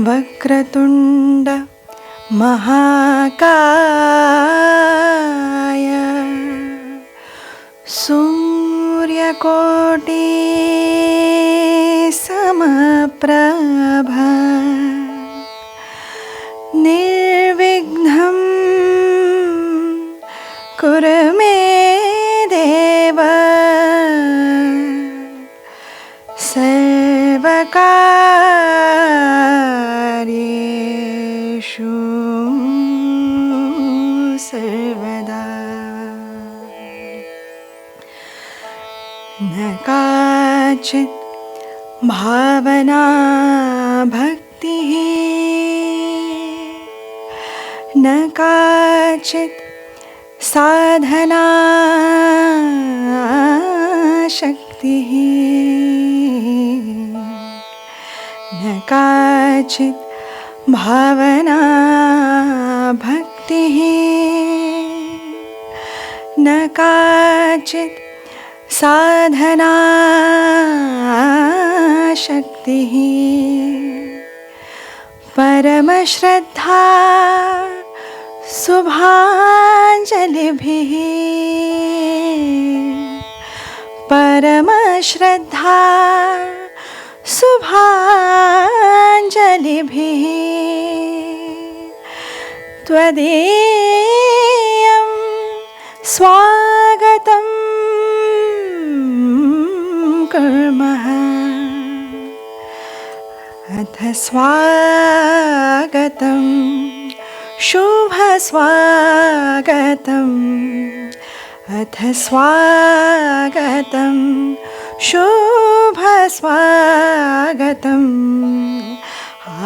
वक्रतुंड महाकाय सूर्यकोटि समप्रभा निर्विघ्नं कुरु मे देव सर्वकार्येषु सर्वदा। न काचित् भावना भक्तिः न काचित् साधना शक्तिः न काचित् भावना भक्तिः न काचित् साधना शक्तिः परमश्रद्धा शुभांजलिभिः परमश्रद्धा शुभांजलिभिः त्वदीयं स्वागतं कुर्मः अथ स्वागतं शुभस्वागतम् अथ स्वागतं शुभस्वागतम्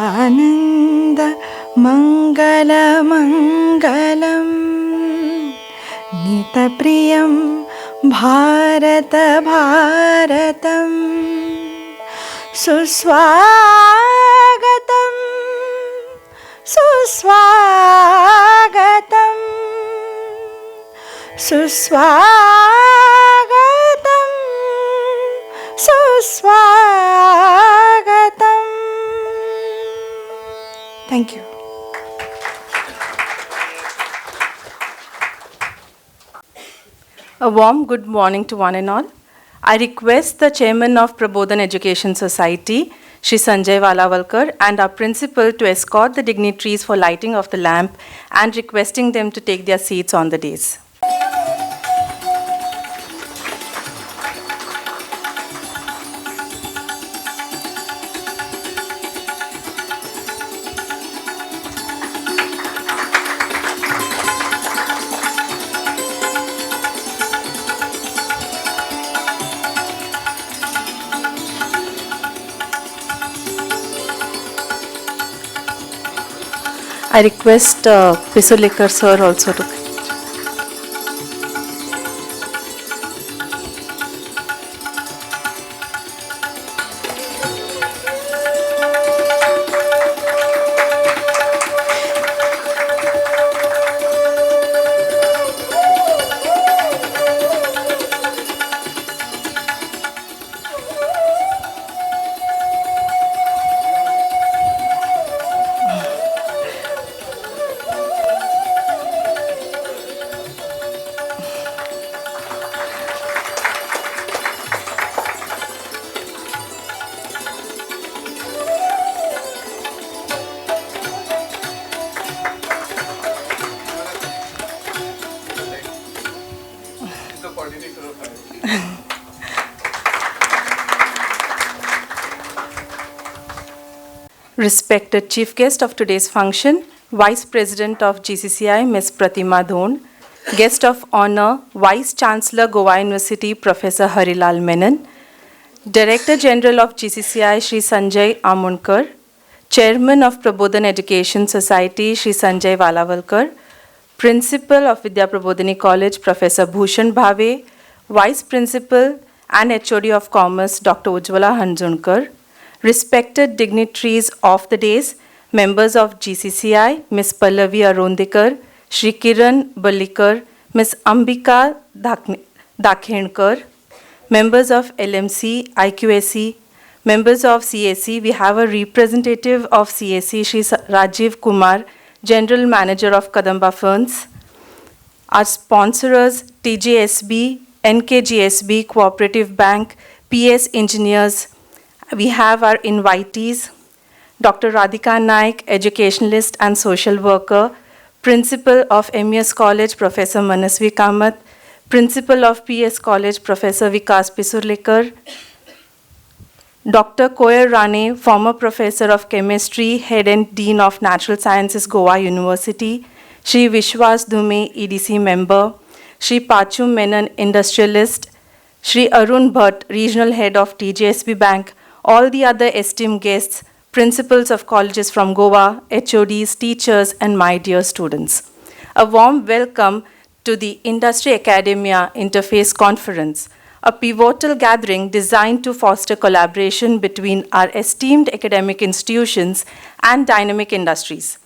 आनन्दमङ्गलमङ्गलं नितप्रियं भारत भारतं सुस्वागतं सुस्वागतं सुस्वागतं सुस्वागतं. Thank you. A warm good morning to one and all. I request the Chairman of Prabodhan Education Society, Shri Sanjay Valavalkar, and our Principal to escort the dignitaries for lighting of the lamp and requesting them to take their seats on the dais. I request Pisulekar sir also to. Respected Chief Guest of today's function, Vice President of GCCI, Ms. Pratima Dhon. Guest of Honor, Vice Chancellor, Goa University, Professor Harilal Menon. Director General of GCCI, Shri Sanjay Amunkar. Chairman of Prabodhan Education Society, Shri Sanjay Valavalkar. Principal of Vidya Prabodhini College, Professor Bhushan Bhave. Vice Principal and HOD of Commerce, Dr. Ujjwala Hanjunkar. Respected dignitaries of the days, members of GCCI, Ms. Pallavi Arondekar, Shri Kiran Balikar, Ms. Ambika Dakhenkar, members of LMC, IQAC, Members of CAC, we have a representative of CAC, Shri Rajiv Kumar, General Manager of Kadamba Ferns. Our sponsors, TJSB, NKGSB, Cooperative Bank, PS Engineers. We have our invitees, Dr. Radhika Naik, educationalist and social worker, Principal of MES College, Professor Manasvi Kamath, Principal of PS College, Professor Vikas Pisurlikar, Dr. Koyer Rane, former Professor of Chemistry, Head and Dean of Natural Sciences, Goa University, Shri Vishwas Dhume, EDC member, Shri Pachu Menon, industrialist, Shri Arun Bhatt, Regional Head of TJSB Bank, all the other esteemed guests, principals of colleges from Goa, HODs, teachers, and my dear students. A warm welcome to the Industry Academia Interface Conference, a pivotal gathering designed to foster collaboration between our esteemed academic institutions and dynamic industries.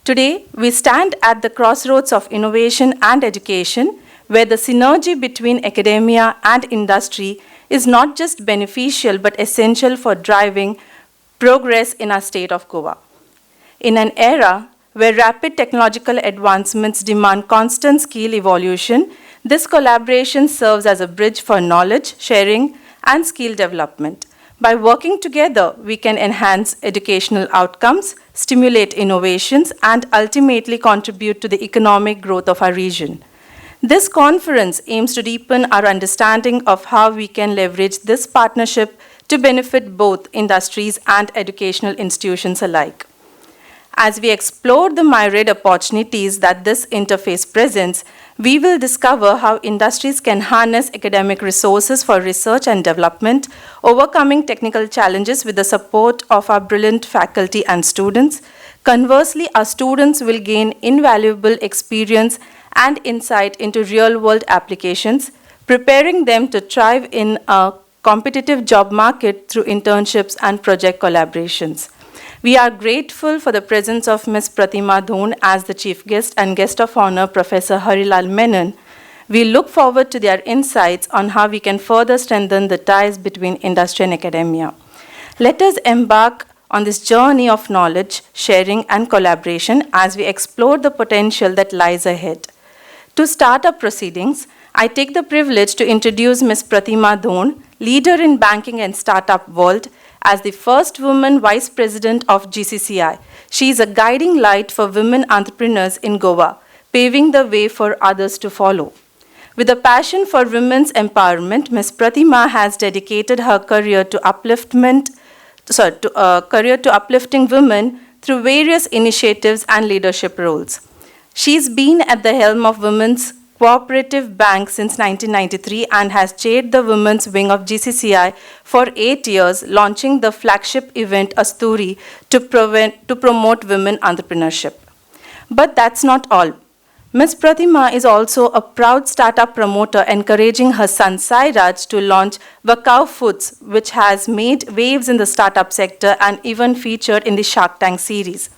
Today, we stand at the crossroads of innovation and education, where the synergy between academia and industry is not just beneficial but essential for driving progress in our state of Goa. In an era where rapid technological advancements demand constant skill evolution, this collaboration serves as a bridge for knowledge sharing and skill development. By working together, we can enhance educational outcomes, stimulate innovations, and ultimately contribute to the economic growth of our region. This conference aims to deepen our understanding of how we can leverage this partnership to benefit both industries and educational institutions alike. As we explore the myriad opportunities that this interface presents, we will discover how industries can harness academic resources for research and development, overcoming technical challenges with the support of our brilliant faculty and students. Conversely, our students will gain invaluable experience and insight into real-world applications, preparing them to thrive in a competitive job market through internships and project collaborations. We are grateful for the presence of Ms. Pratima Dhon as the chief guest and guest of honor, Professor Harilal Menon. We look forward to their insights on how we can further strengthen the ties between industry and academia. Let us embark on this journey of knowledge, sharing, and collaboration as we explore the potential that lies ahead. To start our proceedings, I take the privilege to introduce Ms. Pratima Dhon, leader in banking and startup world, as the first woman vice president of GCCI. She is a guiding light for women entrepreneurs in Goa, paving the way for others to follow. With a passion for women's empowerment, Ms. Pratima has dedicated her career to uplifting women through various initiatives and leadership roles. She's been at the helm of Women's Cooperative Bank since 1993 and has chaired the women's wing of GCCI for 8 years, launching the flagship event Asturi to promote women entrepreneurship. But that's not all. Ms. Pratima is also a proud startup promoter, encouraging her son Sairaj to launch Vakao Foods, which has made waves in the startup sector and even featured in the Shark Tank series.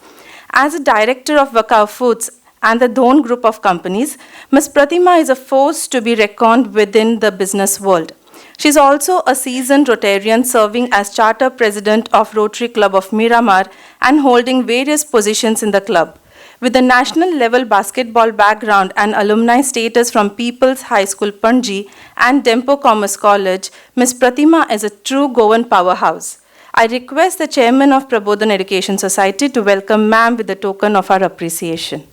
As a director of Vakao Foods and the Dhon Group of companies, Ms. Pratima is a force to be reckoned within the business world. She is also a seasoned Rotarian, serving as charter president of Rotary Club of Miramar and holding various positions in the club. With a national level basketball background and alumni status from People's High School Panji and Dempo Commerce College, Ms. Pratima is a true Goan powerhouse. I request the chairman of Prabodhan Education Society to welcome ma'am with a token of our appreciation.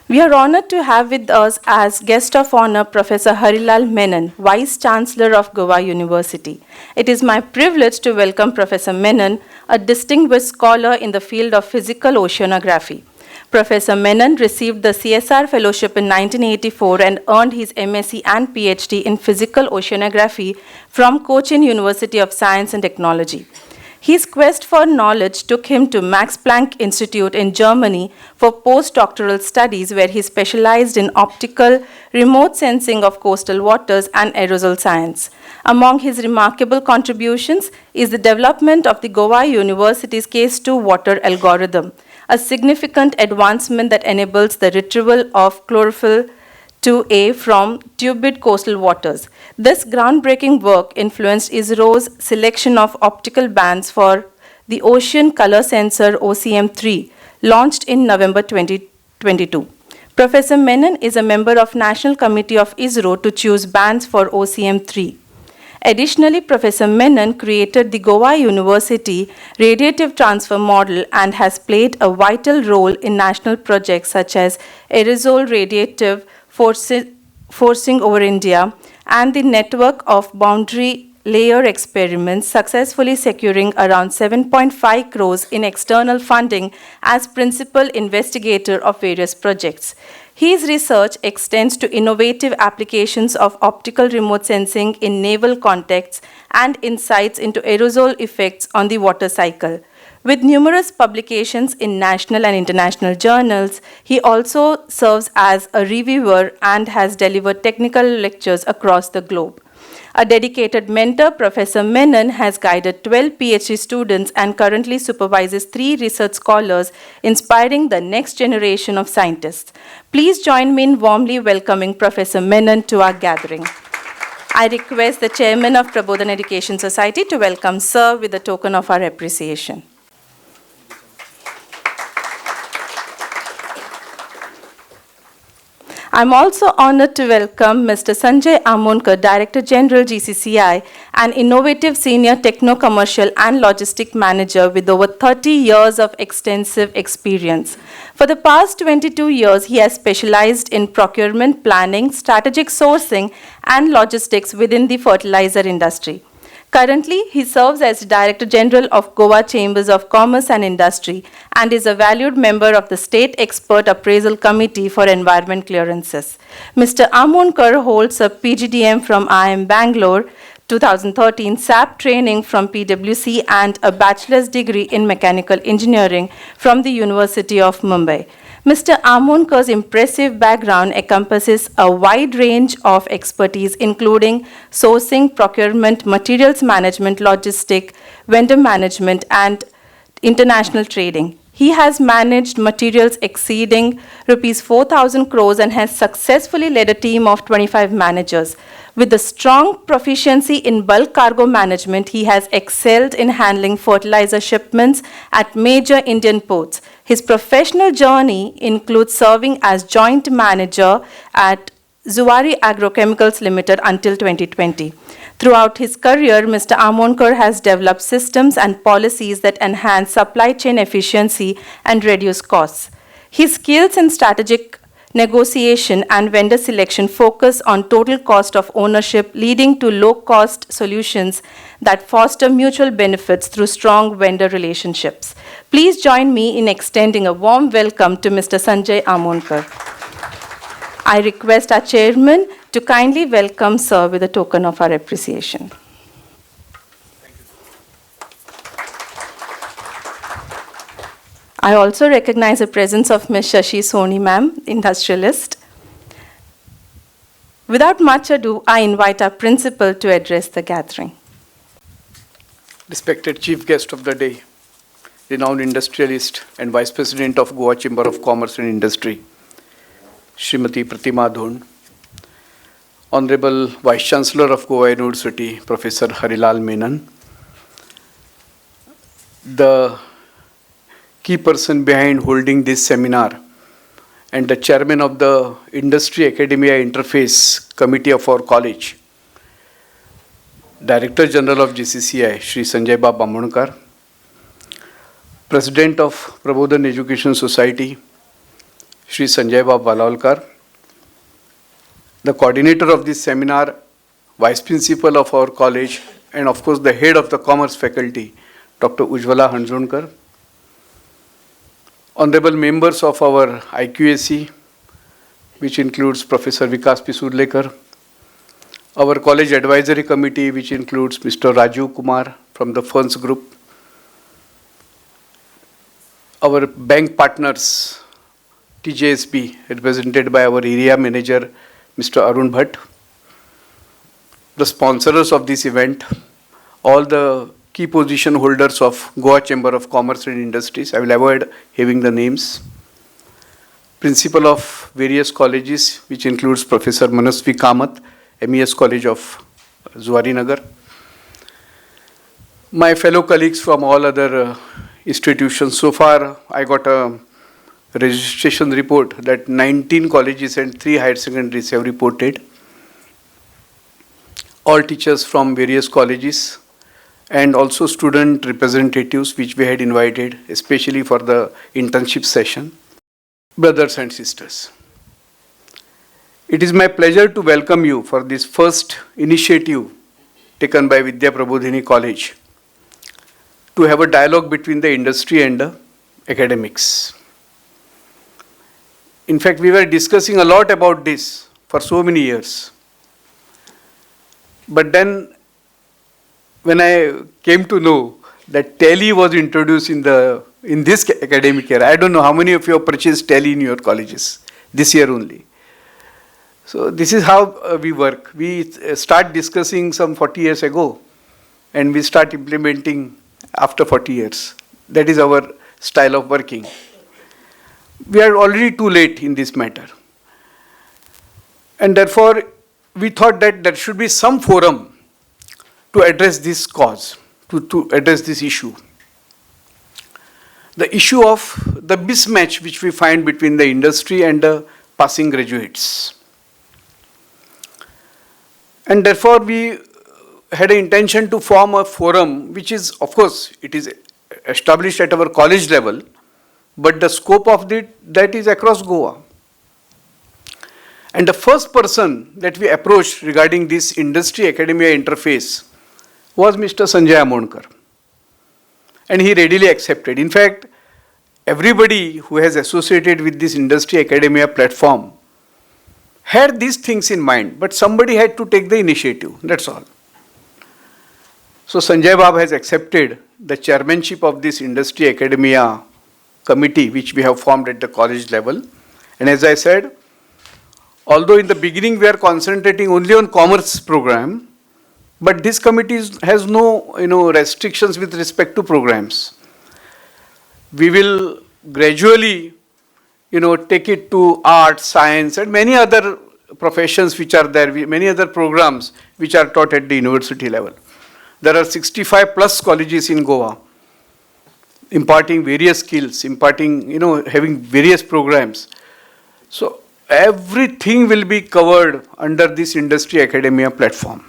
We are honored to have with us as guest of honor Professor Harilal Menon, Vice Chancellor of Goa University. It is my privilege to welcome Professor Menon, a distinguished scholar in the field of physical oceanography. Professor Menon received the CSR Fellowship in 1984 and earned his MSc and PhD in physical oceanography from Cochin University of Science and Technology. His quest for knowledge took him to Max Planck Institute in Germany for postdoctoral studies, where he specialized in optical remote sensing of coastal waters and aerosol science. Among his remarkable contributions is the development of the Goa University's Case 2 water algorithm, a significant advancement that enables the retrieval of chlorophyll 2A from turbid coastal waters. This groundbreaking work influenced ISRO's selection of optical bands for the Ocean Color Sensor OCM3, launched in November 2022. Professor Menon is a member of National Committee of ISRO to choose bands for OCM3. Additionally, Professor Menon created the Goa University radiative transfer model and has played a vital role in national projects such as aerosol radiative forcing over India and the network of boundary layer experiments, successfully securing around 7.5 crores in external funding as principal investigator of various projects. His research extends to innovative applications of optical remote sensing in naval contexts and insights into aerosol effects on the water cycle. With numerous publications in national and international journals, he also serves as a reviewer and has delivered technical lectures across the globe. A dedicated mentor, Professor Menon has guided 12 PhD students and currently supervises 3 research scholars, inspiring the next generation of scientists. Please join me in warmly welcoming Professor Menon to our gathering. I request the Chairman of Prabodhan Education Society to welcome Sir with a token of our appreciation. I'm also honored to welcome Mr. Sanjay Amonkar, Director General GCCI, an innovative senior techno-commercial and logistic manager with over 30 years of extensive experience. For the past 22 years, he has specialized in procurement planning, strategic sourcing, and logistics within the fertilizer industry. Currently, he serves as Director General of Goa Chambers of Commerce and Industry and is a valued member of the State Expert Appraisal Committee for Environment Clearances. Mr. Amonkar holds a PGDM from IIM Bangalore, 2013 SAP training from PwC and a bachelor's degree in mechanical engineering from the University of Mumbai. Mr. Amonkar's impressive background encompasses a wide range of expertise, including sourcing, procurement, materials management, logistic, vendor management, and international trading. He has managed materials exceeding rupees 4,000 crores and has successfully led a team of 25 managers. With a strong proficiency in bulk cargo management, he has excelled in handling fertilizer shipments at major Indian ports. His professional journey includes serving as joint manager at Zuari Agrochemicals Limited until 2020. Throughout his career, Mr. Amonkar has developed systems and policies that enhance supply chain efficiency and reduce costs. His skills in strategic negotiation and vendor selection focus on total cost of ownership, leading to low-cost solutions that foster mutual benefits through strong vendor relationships. Please join me in extending a warm welcome to Mr. Sanjay Amonkar. I request our chairman to kindly welcome Sir with a token of our appreciation. I also recognize the presence of Ms. Shashi Soni ma'am, industrialist. Without much ado, I invite our principal to address the gathering. Respected Chief Guest of the day, renowned industrialist and Vice President of Goa Chamber of Commerce and Industry, Srimati Pratima Dhond, Honorable Vice Chancellor of Goa University, Professor Harilal Menon, the key person behind holding this seminar and the chairman of the Industry Academia Interface Committee of our college, Director General of GCCI, Shri Sanjay Amonkar, President of Prabodhan Education Society, Shri Sanjay Valalkar, the coordinator of this seminar, Vice Principal of our college, and of course the head of the Commerce faculty, Dr. Ujjwala Hanjonkar, honorable members of our IQAC, which includes Professor Vikas Pisudlekar, our college advisory committee, which includes Mr. Raju Kumar from the funds group, our bank partners, TJSB, represented by our area manager, Mr. Arun Bhatt, the sponsors of this event, all the key position holders of Goa Chamber of Commerce and Industries. I will avoid having the names. Principal of various colleges, which includes Professor Manasvi Kamath, MES College of Zuarinagar. My fellow colleagues from all other institutions. So far, I got a registration report that 19 colleges and 3 higher secondaries have reported. All teachers from various colleges and also student representatives which we had invited, especially for the internship session. Brothers and sisters, it is my pleasure to welcome you for this first initiative taken by Vidya Prabodhini College to have a dialogue between the industry and the academics. In fact, we were discussing a lot about this for so many years. But then, when I came to know that Tally was introduced in this academic year, I don't know how many of you have purchased Tally in your colleges this year only. So this is how we work. We start discussing some 40 years ago, and we start implementing after 40 years. That is our style of working. We are already too late in this matter. And therefore, we thought that there should be some forum to address this cause, to address this issue. The issue of the mismatch which we find between the industry and the passing graduates. And therefore, we had an intention to form a forum which is, of course, it is established at our college level, but the scope of that is across Goa. And the first person that we approached regarding this industry-academia interface was Mr. Sanjay Amonkar. And he readily accepted. In fact, everybody who has associated with this industry-academia platform had these things in mind, but somebody had to take the initiative, that's all. So Sanjay Bab has accepted the chairmanship of this industry-academia committee which we have formed at the college level. And as I said, although in the beginning we are concentrating only on commerce program, but this committee has no restrictions with respect to programs. We will gradually take it to art, science and many other professions which are there, many other programs which are taught at the university level. There are 65 plus colleges in Goa imparting various skills, having various programs. So everything will be covered under this industry academia platform.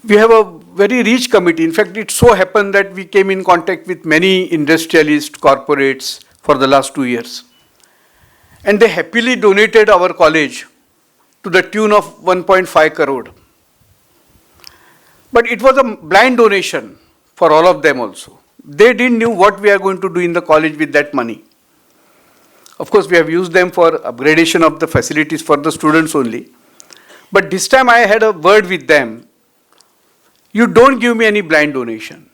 We have a very rich committee. In fact, it so happened that we came in contact with many industrialist corporates for the last 2 years. And they happily donated our college to the tune of 1.5 crore. But it was a blind donation for all of them also. They didn't know what we are going to do in the college with that money. Of course, we have used them for upgradation of the facilities for the students only. But this time I had a word with them. You don't give me any blind donation.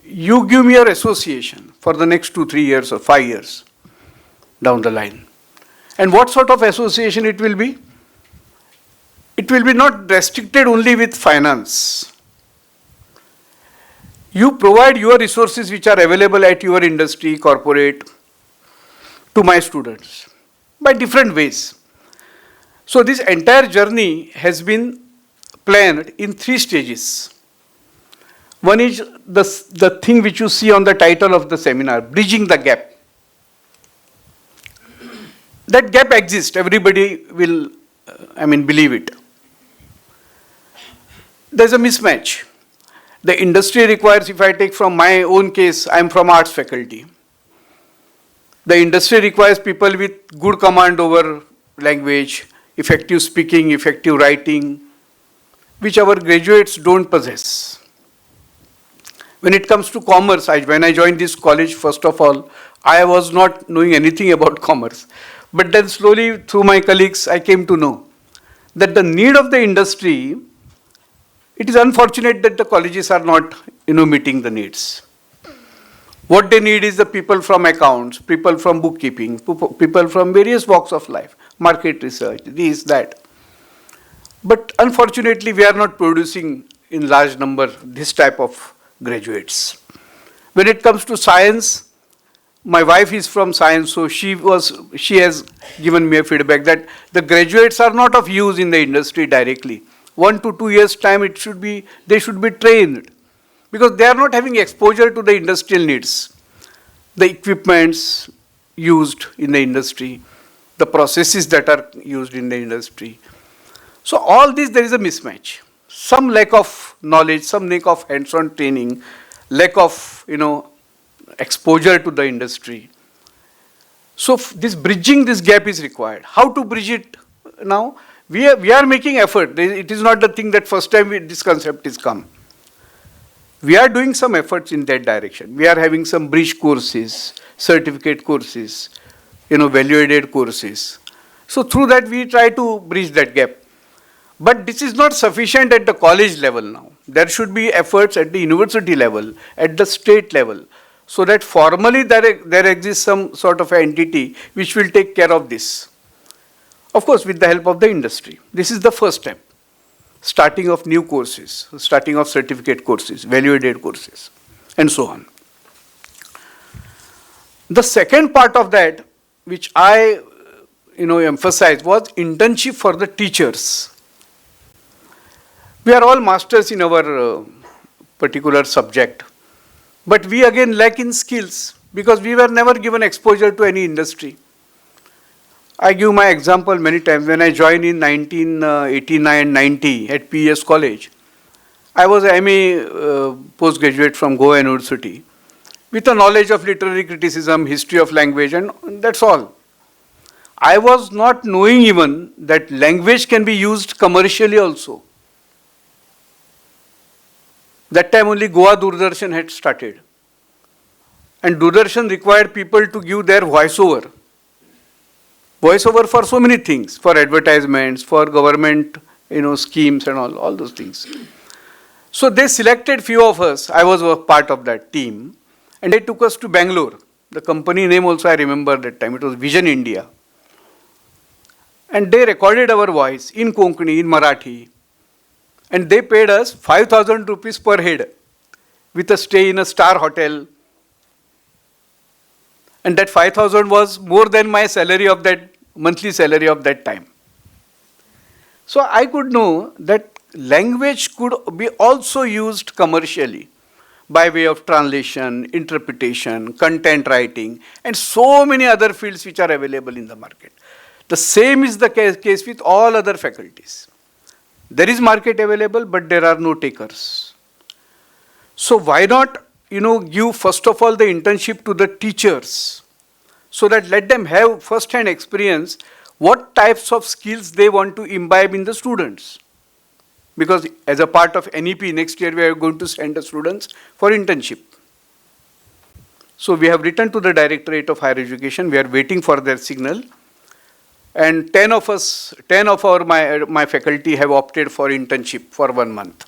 You give me your association for the next 2-3 years or 5 years down the line. And what sort of association it will be? It will be not restricted only with finance. You provide your resources which are available at your industry, corporate, to my students by different ways. So this entire journey has been planned in 3 stages. One is the thing which you see on the title of the seminar, bridging the gap. That gap exists, everybody will, believe it. There's a mismatch. The industry requires, if I take from my own case, I'm from arts faculty. The industry requires people with good command over language, effective speaking, effective writing, which our graduates don't possess. When it comes to commerce, when I joined this college, first of all, I was not knowing anything about commerce. But then slowly through my colleagues, I came to know that the need of the industry, it is unfortunate that the colleges are not meeting the needs. What they need is the people from accounts, people from bookkeeping, people from various walks of life, market research, this, that. But unfortunately, we are not producing in large number this type of graduates. When it comes to science, my wife is from science, so she has given me a feedback that the graduates are not of use in the industry directly. 1 to 2 years time they should be trained, because they are not having exposure to the industrial needs, the equipments used in the industry, the processes that are used in the industry. So all this, there is a mismatch. Some lack of knowledge, some lack of hands-on training, lack of exposure to the industry. So this bridging this gap is required. How to bridge it now? We are making effort. It is not the thing that first time this concept is come. We are doing some efforts in that direction. We are having some bridge courses, certificate courses, value-added courses. So through that we try to bridge that gap. But this is not sufficient at the college level now. There should be efforts at the university level, at the state level, so that formally there exists some sort of entity which will take care of this. Of course, with the help of the industry. This is the first step. Starting of new courses, starting of certificate courses, value-added courses, and so on. The second part of that, which I emphasized, was internship for the teachers. We are all masters in our particular subject, but we again lack in skills because we were never given exposure to any industry. I give my example many times. When I joined in 1989-90 at PES College, I was an MA postgraduate from Goa University with a knowledge of literary criticism, history of language, and that's all. I was not knowing even that language can be used commercially also. That time only Goa Doordarshan had started. And Doordarshan required people to give their voiceover. Voiceover for so many things, for advertisements, for government, schemes and all those things. So they selected few of us. I was a part of that team. And they took us to Bangalore. The company name also I remember that time. It was Vision India. And they recorded our voice in Konkani, in Marathi. And they paid us 5,000 rupees per head with a stay in a star hotel. And that 5,000 was more than my salary of that, monthly salary of that time. So I could know that language could be also used commercially by way of translation, interpretation, content writing, and so many other fields which are available in the market. The same is the case with all other faculties. There is market available, but there are no takers. So why not, give first of all the internship to the teachers, so that let them have first-hand experience what types of skills they want to imbibe in the students. Because as a part of NEP, next year we are going to send the students for internship. So we have written to the Directorate of Higher Education. We are waiting for their signal. And 10 of my faculty have opted for internship for 1 month.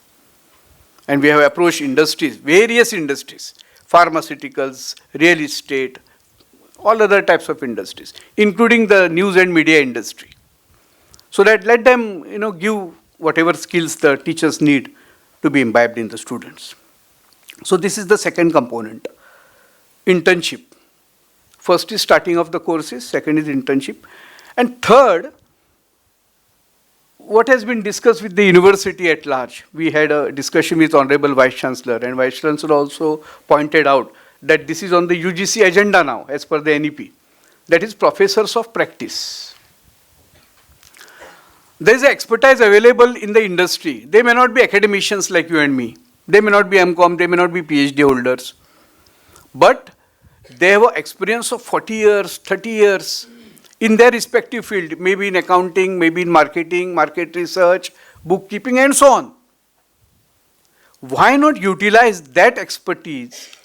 And we have approached industries, various industries, pharmaceuticals, real estate, all other types of industries, including the news and media industry. So that let them, give whatever skills the teachers need to be imbibed in the students. So this is the second component, internship. First is starting of the courses, second is internship. And third, what has been discussed with the university at large. We had a discussion with Honorable Vice Chancellor, and Vice Chancellor also pointed out that this is on the UGC agenda now, as per the NEP. That is professors of practice. There is expertise available in the industry. They may not be academicians like you and me. They may not be MCOM, they may not be PhD holders. But they have an experience of 40 years, 30 years, in their respective field, maybe in accounting, maybe in marketing, market research, bookkeeping, and so on. Why not utilize that expertise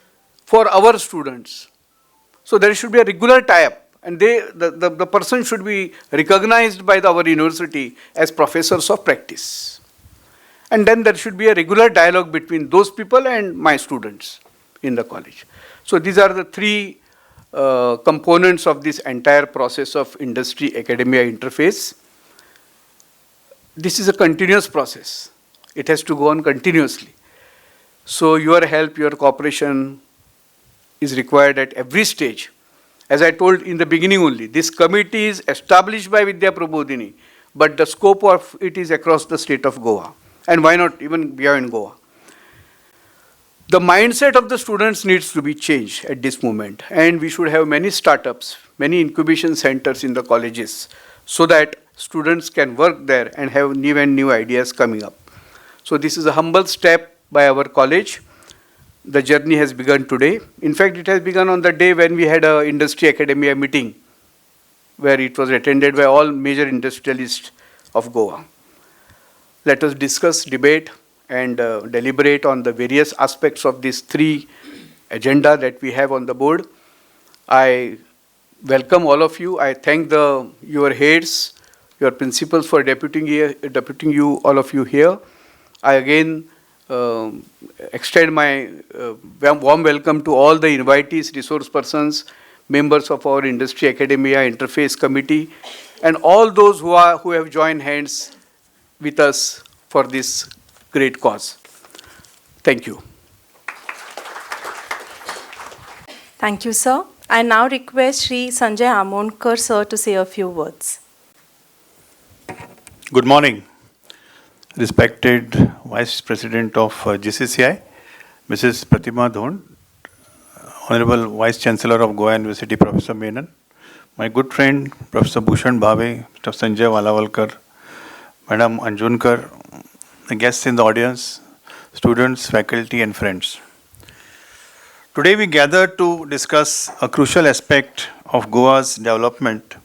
for our students? So there should be a regular tie-up, and the person should be recognized by our university as professors of practice. And then there should be a regular dialogue between those people and my students in the college. So these are the three components of this entire process of industry-academia interface. This is a continuous process. It has to go on continuously. So your help, your cooperation is required at every stage. As I told in the beginning only, this committee is established by Vidya Prabodhini, but the scope of it is across the state of Goa. And why not even beyond Goa? The mindset of the students needs to be changed at this moment, and we should have many startups, many incubation centers in the colleges, so that students can work there and have new ideas coming up. So this is a humble step by our college. The journey has begun today. In fact, it has begun on the day when we had an industry academia meeting, where it was attended by all major industrialists of Goa. Let us discuss, debate, and deliberate on the various aspects of these three agenda that we have on the board. I welcome all of you. I thank your heads, your principals for deputing you, all of you here. I again extend my warm welcome to all the invitees, resource persons, members of our industry academia interface committee, and all those who have joined hands with us for this great cause. Thank you. Thank you, sir. I now request Shri Sanjay Amonkar, sir, to say a few words. Good morning, respected Vice President of GCCI, Mrs. Pratima Dhon, Honorable Vice Chancellor of Goa University, Professor Menon, my good friend, Professor Bhushan Bhave, Mr. Sanjay Valavalkar, Madam Anjunkar, the guests in the audience, students, faculty, and friends. Today we gather to discuss a crucial aspect of Goa's development,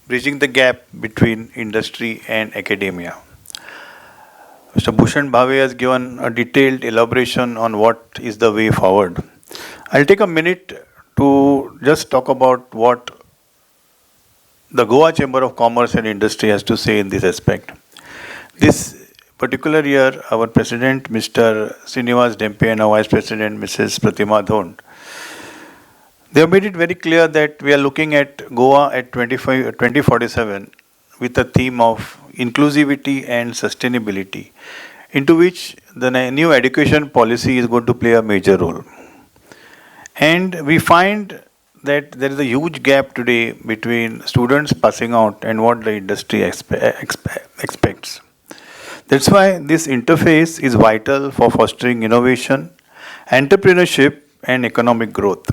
bridging the gap between industry and academia. Mr. Bhushan Bhave has given a detailed elaboration on what is the way forward. I'll take a minute to just talk about what the Goa Chamber of Commerce and Industry has to say in this aspect. This particular year, our President, Mr. Srinivas Dempe, and our Vice President, Mrs. Pratima Dhon, they have made it very clear that we are looking at Goa at 2047 with a theme of inclusivity and sustainability, into which the new education policy is going to play a major role. And we find that there is a huge gap today between students passing out and what the industry expects. That's why this interface is vital for fostering innovation, entrepreneurship, and economic growth.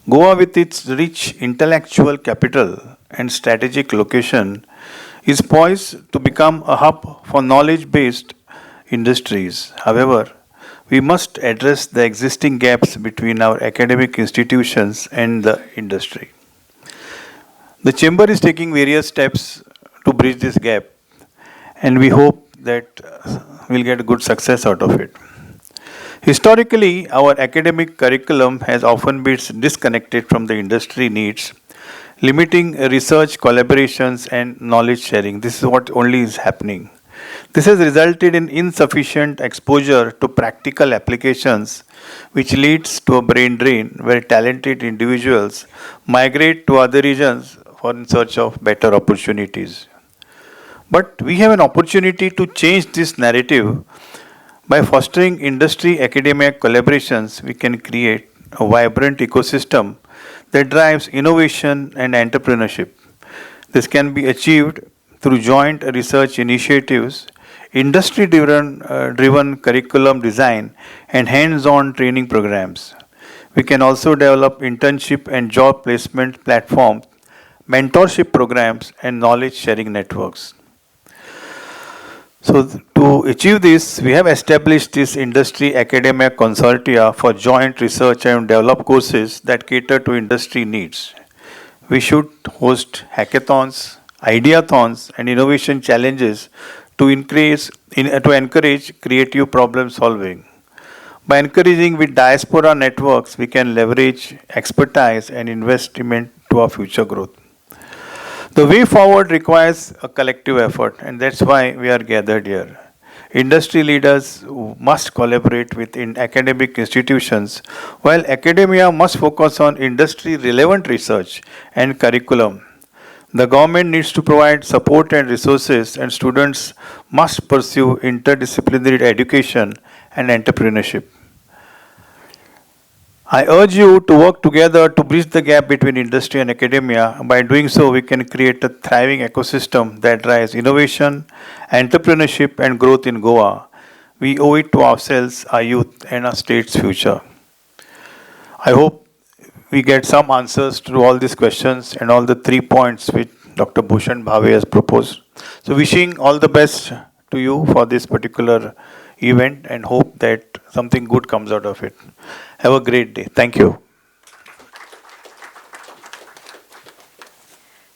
Goa, with its rich intellectual capital and strategic location, is poised to become a hub for knowledge-based industries. However, we must address the existing gaps between our academic institutions and the industry. The Chamber is taking various steps to bridge this gap, and we hope that we'll get good success out of it. Historically, our academic curriculum has often been disconnected from the industry needs, limiting research collaborations and knowledge sharing. This is what only is happening. This has resulted in insufficient exposure to practical applications, which leads to a brain drain where talented individuals migrate to other regions in search of better opportunities. But we have an opportunity to change this narrative. By fostering industry-academia collaborations, we can create a vibrant ecosystem that drives innovation and entrepreneurship. This can be achieved through joint research initiatives, industry-driven curriculum design, and hands-on training programs. We can also develop internship and job placement platforms, mentorship programs, and knowledge-sharing networks. So to achieve this, we have established this industry academia consortia for joint research and develop courses that cater to industry needs. We should host hackathons, ideathons, and innovation challenges to encourage creative problem solving. By encouraging with diaspora networks, we can leverage expertise and investment to our future growth. The way forward requires a collective effort, and that's why we are gathered here. Industry leaders must collaborate with academic institutions, while academia must focus on industry-relevant research and curriculum. The government needs to provide support and resources, and students must pursue interdisciplinary education and entrepreneurship. I urge you to work together to bridge the gap between industry and academia. By doing so, we can create a thriving ecosystem that drives innovation, entrepreneurship, and growth in Goa. We owe it to ourselves, our youth, and our state's future. I hope we get some answers to all these questions and all the 3 points which Dr. Bhushan Bhave has proposed. So wishing all the best to you for this particular event and hope that something good comes out of it. Have a great day. Thank you.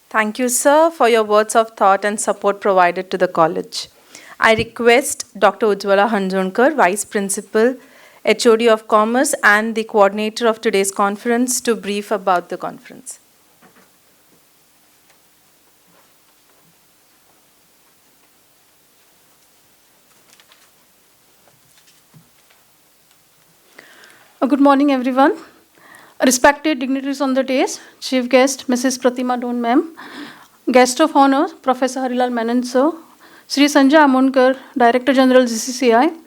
Thank you, sir, for your words of thought and support provided to the college. I request Dr. Ujjwala Hanjonkar, Vice Principal, HOD of Commerce, and the coordinator of today's conference to brief about the conference. Good morning, everyone. Respected dignitaries on the dais, Chief Guest, Mrs. Pratima Don Ma'am, Guest of Honor, Professor Harilal Menon Sir, Sri Sanjay Amonkar, Director General GCCI,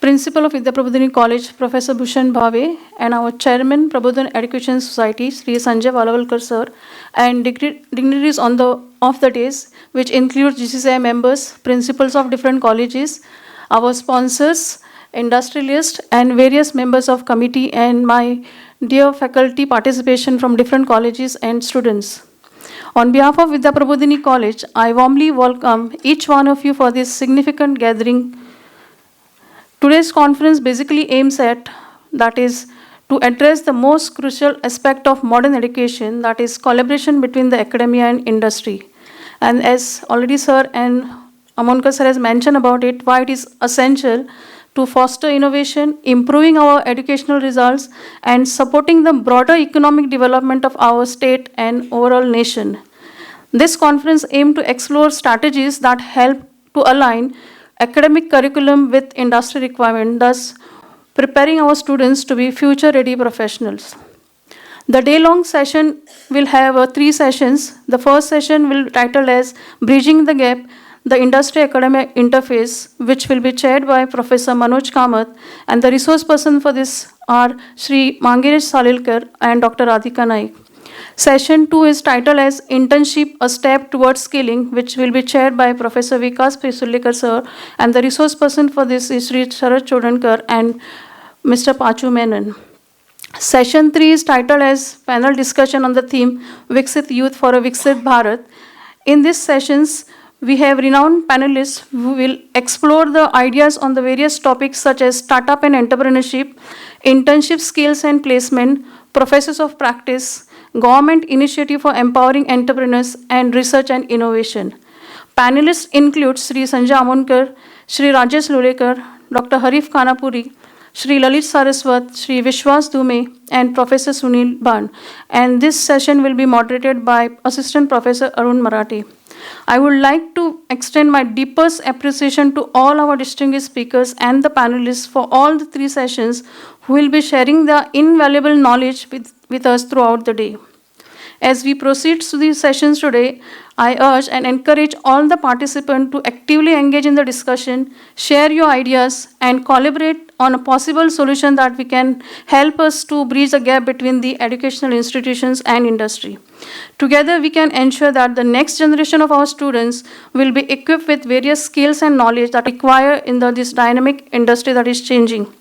Principal of Vidya Prabodhini College, Professor Bhushan Bhave, and our Chairman, Prabodhan Education Society, Sri Sanjay Valavalkar Sir, and dignitaries of the dais, which include GCCI members, principals of different colleges, our sponsors, industrialists, and various members of committee, and my dear faculty participation from different colleges and students. On behalf of Vidya Prabodhini College, I warmly welcome each one of you for this significant gathering. Today's conference basically aims at, that is, to address the most crucial aspect of modern education, that is collaboration between the academia and industry. And as already Sir and Amonkar Sir has mentioned about it, why it is essential to foster innovation, improving our educational results, and supporting the broader economic development of our state and overall nation. This conference aims to explore strategies that help to align academic curriculum with industry requirement, thus preparing our students to be future-ready professionals. The day-long session will have 3 sessions. The first session will be titled as Bridging the Gap, the Industry-Academia Interface, which will be chaired by Professor Manoj Kamath, and the resource person for this are Sri Mangiresh Salilkar and Dr. Radhika Naik. Session 2 is titled as Internship, a Step Towards Skilling, which will be chaired by Professor Vikas Pesulikar Sir, and the resource person for this is Sri Sharat Chodankar and Mr. Pachu Menon. Session 3 is titled as Panel Discussion on the theme Viksit Youth for a Viksit Bharat. In these sessions, we have renowned panelists who will explore the ideas on the various topics such as startup and entrepreneurship, internship skills and placement, professors of practice, government initiative for empowering entrepreneurs, and research and innovation. Panelists include Sri Sanjay Amonkar, Sri Rajesh Lulekar, Dr. Harif Khanapuri, Sri Lalit Saraswat, Sri Vishwas Dume, and Professor Sunil Ban. And this session will be moderated by Assistant Professor Arun Marathi. I would like to extend my deepest appreciation to all our distinguished speakers and the panelists for all the 3 sessions who will be sharing their invaluable knowledge with us throughout the day. As we proceed to these sessions today, I urge and encourage all the participants to actively engage in the discussion, share your ideas, and collaborate on a possible solution that we can help us to bridge the gap between the educational institutions and industry. Together, we can ensure that the next generation of our students will be equipped with various skills and knowledge that require in this dynamic industry that is changing.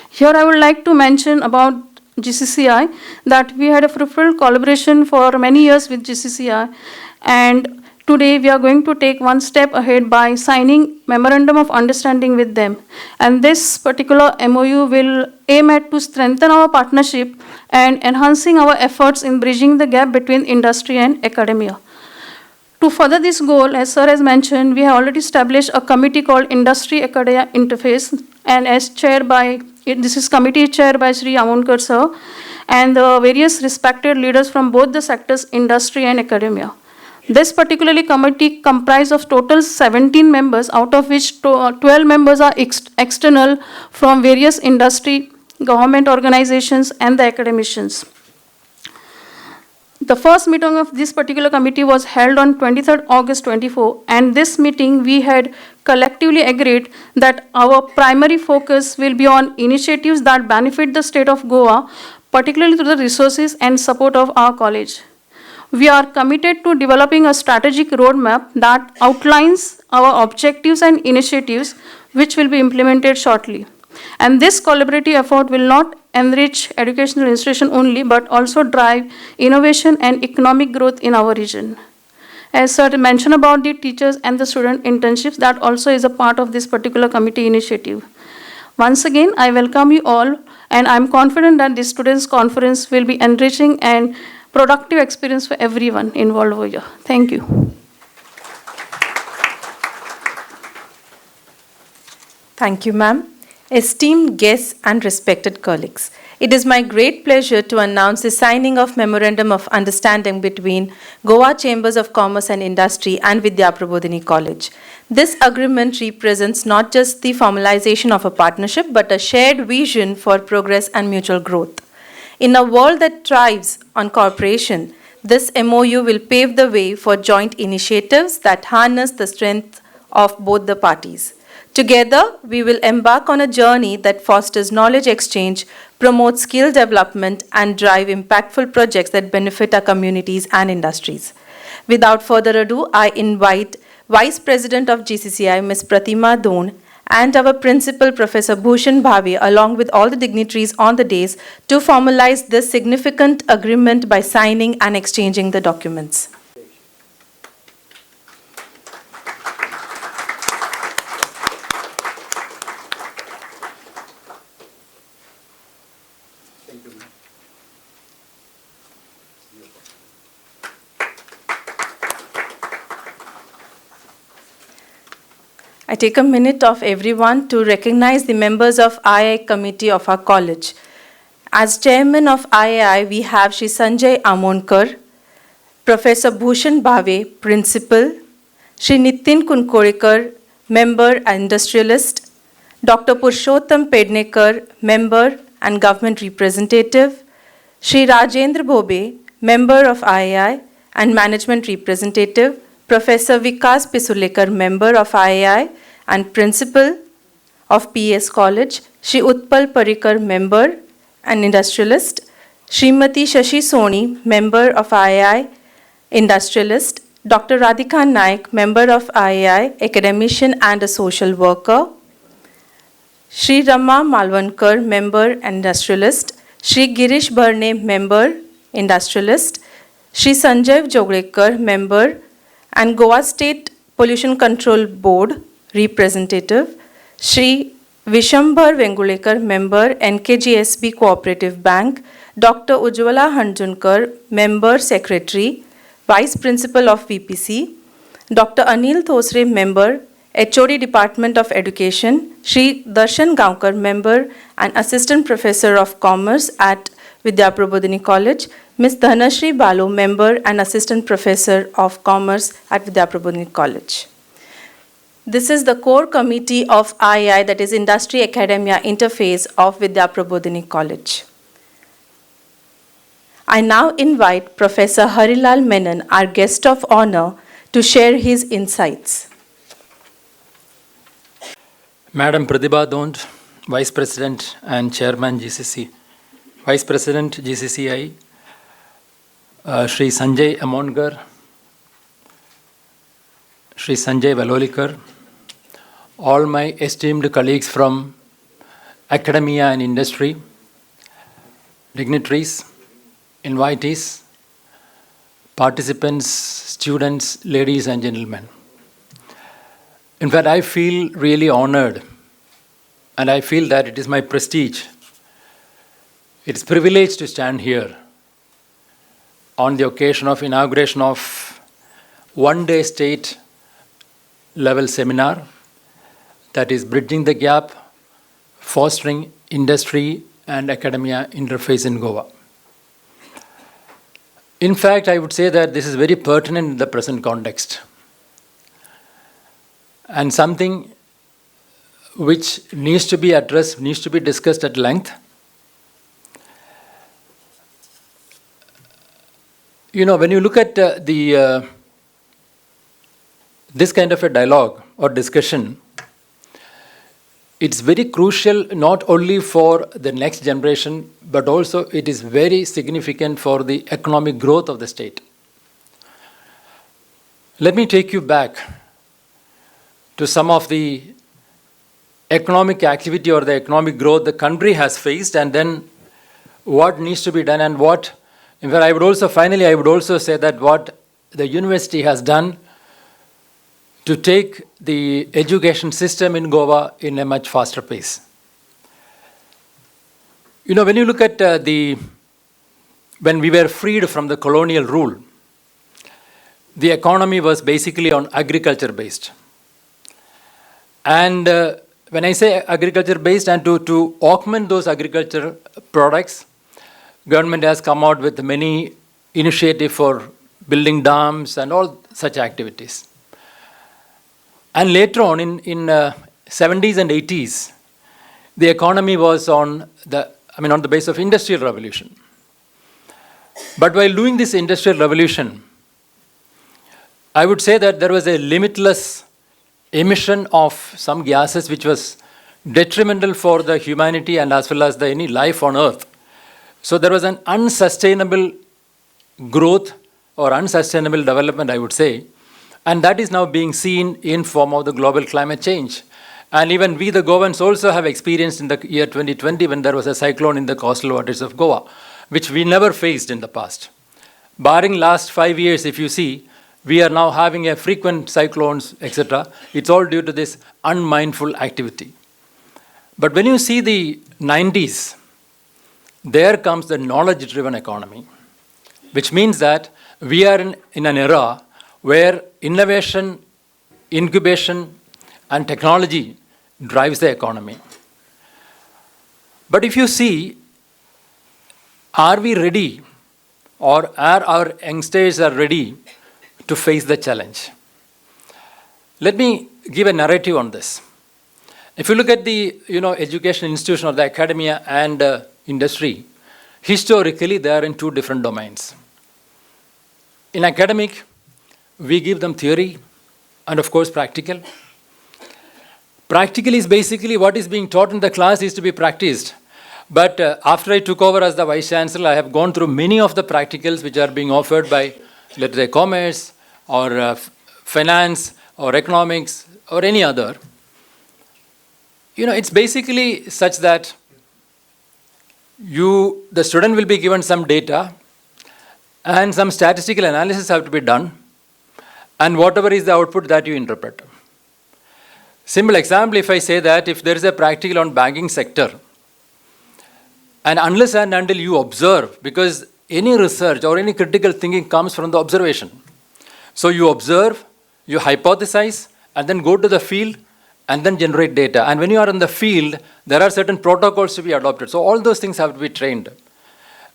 Here, I would like to mention about GCCI, that we had a fruitful collaboration for many years with GCCI, and today we are going to take one step ahead by signing Memorandum of Understanding with them. And this particular MOU will aim at to strengthen our partnership and enhancing our efforts in bridging the gap between industry and academia. To further this goal, as Sir has mentioned, we have already established a committee called Industry Academia Interface, and as chaired by this is committee chaired by Sri Amonkar Sir, and the various respected leaders from both the sectors, industry and academia. This particularly committee comprised of total 17 members, out of which 12 members are external from various industry, government organizations, and the academicians. The first meeting of this particular committee was held on 23rd August 24, and this meeting we had collectively agreed that our primary focus will be on initiatives that benefit the state of Goa, particularly through the resources and support of our college. We are committed to developing a strategic roadmap that outlines our objectives and initiatives which will be implemented shortly. And this collaborative effort will not enrich educational institution only, but also drive innovation and economic growth in our region. As Sir mentioned about the teachers and the student internships, that also is a part of this particular committee initiative. Once again, I welcome you all, and I'm confident that this students' conference will be enriching and productive experience for everyone involved over here. Thank you. Thank you, ma'am. Esteemed guests and respected colleagues, it is my great pleasure to announce the signing of Memorandum of Understanding between Goa Chambers of Commerce and Industry and Vidya Prabodhini College. This agreement represents not just the formalization of a partnership, but a shared vision for progress and mutual growth. In a world that thrives on cooperation, this MOU will pave the way for joint initiatives that harness the strength of both the parties. Together, we will embark on a journey that fosters knowledge exchange, promotes skill development, and drive impactful projects that benefit our communities and industries. Without further ado, I invite Vice President of GCCI, Ms. Pratima Don, and our Principal, Professor Bhushan Bhave, along with all the dignitaries on the dais, to formalize this significant agreement by signing and exchanging the documents. I take a minute of everyone to recognize the members of IAI committee of our college. As chairman of IAI, we have Shri Sanjay Amonkar, Professor Bhushan Bhave, principal, Shri Nitin Kunkorikar, member and industrialist, Dr. Purushottam Pednekar, member and government representative, Shri Rajendra Bhobe, member of IAI and management representative, Professor Vikas Pisulekar, member of IAI and principal of PS College, Shri Utpal Parikar, member and industrialist, Srimati Shashi Soni, member of IAI, industrialist, Dr. Radhika Naik, member of IAI, academician and a social worker, Shri Rama Malvankar, member and industrialist, Shri Girish Bharne, member, industrialist, Shri Sanjay Jogrekar, member and Goa State Pollution Control Board representative, Shri Vishambhar Vengulekar, member, NKGSB Cooperative Bank, Dr. Ujjwala Hanjunkar, member, secretary, vice principal of VPC, Dr. Anil Thosre, member, HOD Department of Education, Shri Darshan Gaonkar, member and assistant professor of commerce at Vidya Prabodhini College, Ms. Dhanashri Balu, member and assistant professor of commerce at Vidya Prabodhini College. This is the core committee of IAI, that is Industry Academia Interface of Vidya Prabodhini College. I now invite Professor Harilal Menon, our guest of honor, to share his insights. Madam Pratibha Dhond, Vice President and Chairman GCC, Vice President GCCI, Shri Sanjay Amonkar, Shri Sanjay Valolikar, all my esteemed colleagues from academia and industry, dignitaries, invitees, participants, students, ladies and gentlemen. In fact, I feel really honored, and I feel that it is my prestige. It is a privilege to stand here on the occasion of inauguration of one-day state level seminar that is bridging the gap, fostering industry and academia interface in Goa. In fact, I would say that this is very pertinent in the present context and something which needs to be addressed, needs to be discussed at length. When you look at this kind of a dialogue or discussion, it's very crucial not only for the next generation, but also it is very significant for the economic growth of the state. Let me take you back to some of the economic activity or the economic growth the country has faced, and then what needs to be done, and what, in fact, I would also say that what the university has done to take the education system in Goa in a much faster pace. When you look at when we were freed from the colonial rule, the economy was basically on agriculture based. And when I say agriculture based, and to augment those agriculture products, government has come out with many initiatives for building dams and all such activities. And later on, in 70s and 80s, the economy was on the base of industrial revolution. But while doing this industrial revolution, I would say that there was a limitless emission of some gases which was detrimental for the humanity and as well as any life on earth. So there was an unsustainable growth or unsustainable development, I would say. And that is now being seen in form of the global climate change. And even we, the Goans, also have experienced in the year 2020 when there was a cyclone in the coastal waters of Goa, which we never faced in the past. Barring last 5 years, if you see, we are now having a frequent cyclones, etc. It's all due to this unmindful activity. But when you see the 90s, there comes the knowledge-driven economy, which means that we are in an era where innovation, incubation, and technology drives the economy. But if you see, are we ready, or are our youngsters ready to face the challenge? Let me give a narrative on this. If you look at the education institution or the academia and industry, historically they are in two different domains. In academic, we give them theory and of course practical. Practical is basically what is being taught in the class is to be practiced. But after I took over as the Vice Chancellor, I have gone through many of the practicals which are being offered by, let's say, commerce or finance or economics or any other. It's basically such that the student will be given some data and some statistical analysis have to be done, and whatever is the output that you interpret. Simple example, if I say that if there is a practical on banking sector, and unless and until you observe, because any research or any critical thinking comes from the observation. So you observe, you hypothesize, and then go to the field and then generate data. And when you are in the field, there are certain protocols to be adopted. So all those things have to be trained.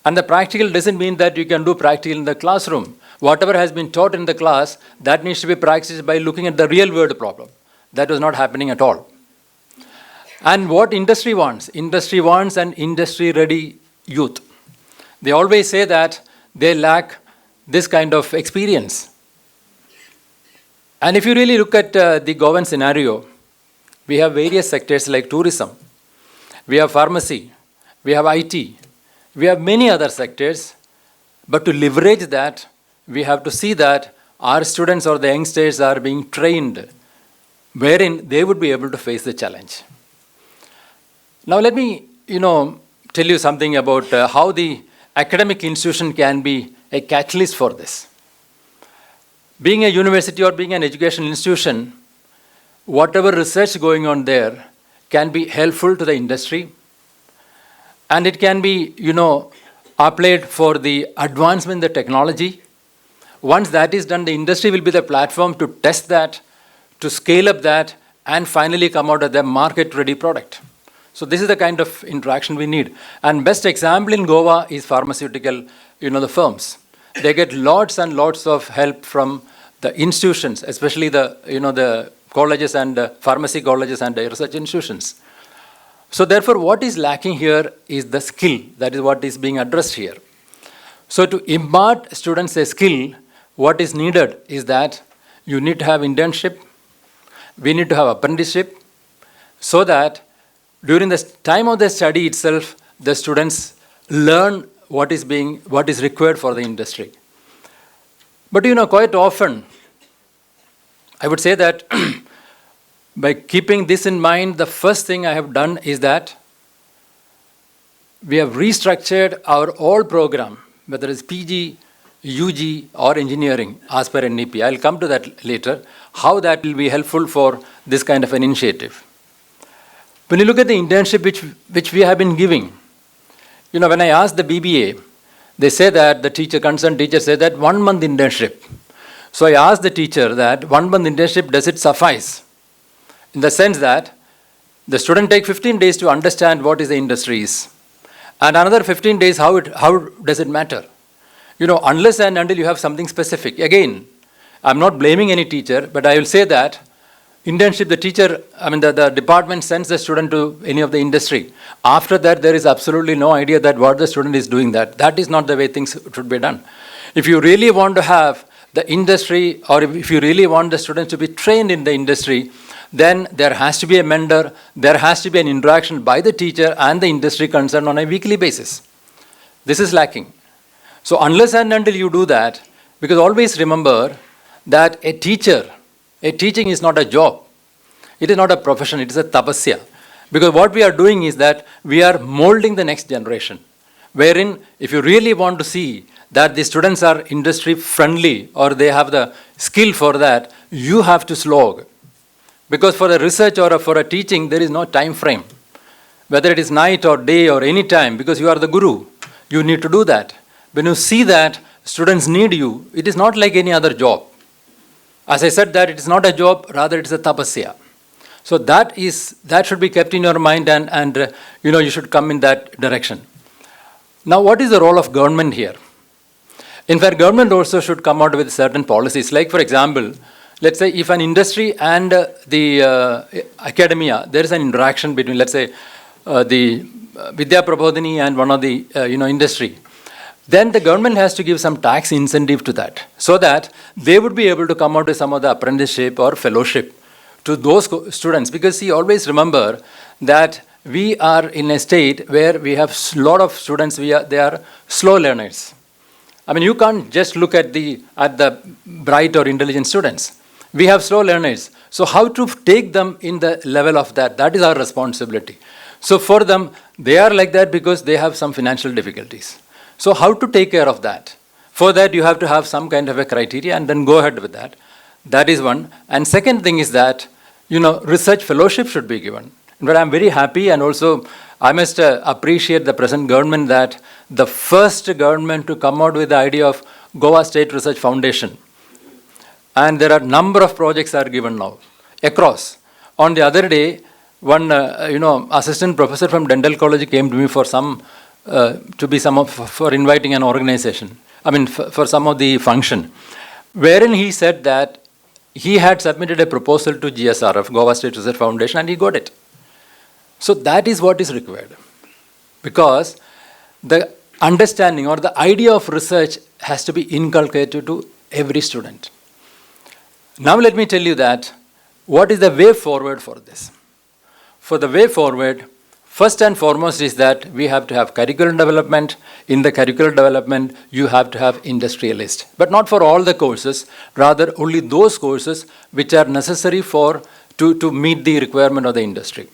And the practical doesn't mean that you can do practical in the classroom. Whatever has been taught in the class, that needs to be practiced by looking at the real world problem. That was not happening at all. And what industry wants? Industry wants an industry-ready youth. They always say that they lack this kind of experience. And if you really look at the Goan scenario, we have various sectors like tourism, we have pharmacy, we have IT, we have many other sectors. But to leverage that, we have to see that our students or the youngsters are being trained wherein they would be able to face the challenge. Now let me, tell you something about how the academic institution can be a catalyst for this. Being a university or being an educational institution, whatever research going on there can be helpful to the industry, and it can be, applied for the advancement in the technology. Once that is done, the industry will be the platform to test that, to scale up that, and finally come out with a market-ready product. So this is the kind of interaction we need. And best example in Goa is pharmaceutical, the firms. They get lots and lots of help from the institutions, especially the colleges and pharmacy colleges and the research institutions. So therefore, what is lacking here is the skill. That is what is being addressed here. So to impart students a skill, what is needed is that you need to have internship, we need to have apprenticeship, so that during the time of the study itself, the students learn what is required for the industry. But quite often, I would say that by keeping this in mind, the first thing I have done is that we have restructured our old program, whether it's PG, UG, or engineering, as per NEP. I'll come to that later, how that will be helpful for this kind of an initiative. When you look at the internship which we have been giving, when I asked the BBA, they say that the concerned teacher said that 1 month internship. So I asked the teacher that 1 month internship, does it suffice? In the sense that the student take 15 days to understand what is the industry is. And another 15 days, how does it matter? Unless and until you have something specific. Again, I'm not blaming any teacher, but I will say that internship, the department sends the student to any of the industry. After that, there is absolutely no idea that what the student is doing that. That is not the way things should be done. If you really want to have the industry, or if you really want the students to be trained in the industry, then there has to be a mentor, there has to be an interaction by the teacher and the industry concerned on a weekly basis. This is lacking. So unless and until you do that, because always remember that teaching is not a job. It is not a profession, it is a tapasya. Because what we are doing is that we are molding the next generation. Wherein, if you really want to see that the students are industry friendly or they have the skill for that, you have to slog. Because for a research or for a teaching, there is no time frame. Whether it is night or day or any time, because you are the guru, you need to do that. When you see that students need you, it is not like any other job. As I said that it is not a job, rather it is a tapasya. So that should be kept in your mind and you should come in that direction. Now what is the role of government here? In fact, government also should come out with certain policies. Like for example, let's say if an industry and the academia, there is an interaction between, let's say, the Vidya Prabodhini and one of the industry, then the government has to give some tax incentive to that, so that they would be able to come out with some of the apprenticeship or fellowship to those students. Because see, always remember that we are in a state where we have a lot of students, they are slow learners. You can't just look at the bright or intelligent students. We have slow learners. So how to take them in the level of that is our responsibility. So for them, they are like that because they have some financial difficulties. So how to take care of that? For that, you have to have some kind of a criteria and then go ahead with that. That is one. And second thing is that, research fellowship should be given. But I'm very happy, and also I must appreciate the present government that the first government to come out with the idea of Goa State Research Foundation. And there are number of projects are given now across. On the other day, one assistant professor from dental college came to me for for inviting an organization. For some of the function, wherein he said that he had submitted a proposal to GSRF, Goa State Research Foundation, and he got it. So that is what is required, because the understanding or the idea of research has to be inculcated to every student. Now let me tell you that what is the way forward for this. For the way forward, first and foremost is that we have to have curriculum development. In the curriculum development, you have to have industrialist, but not for all the courses, rather only those courses which are necessary to meet the requirement of the industry.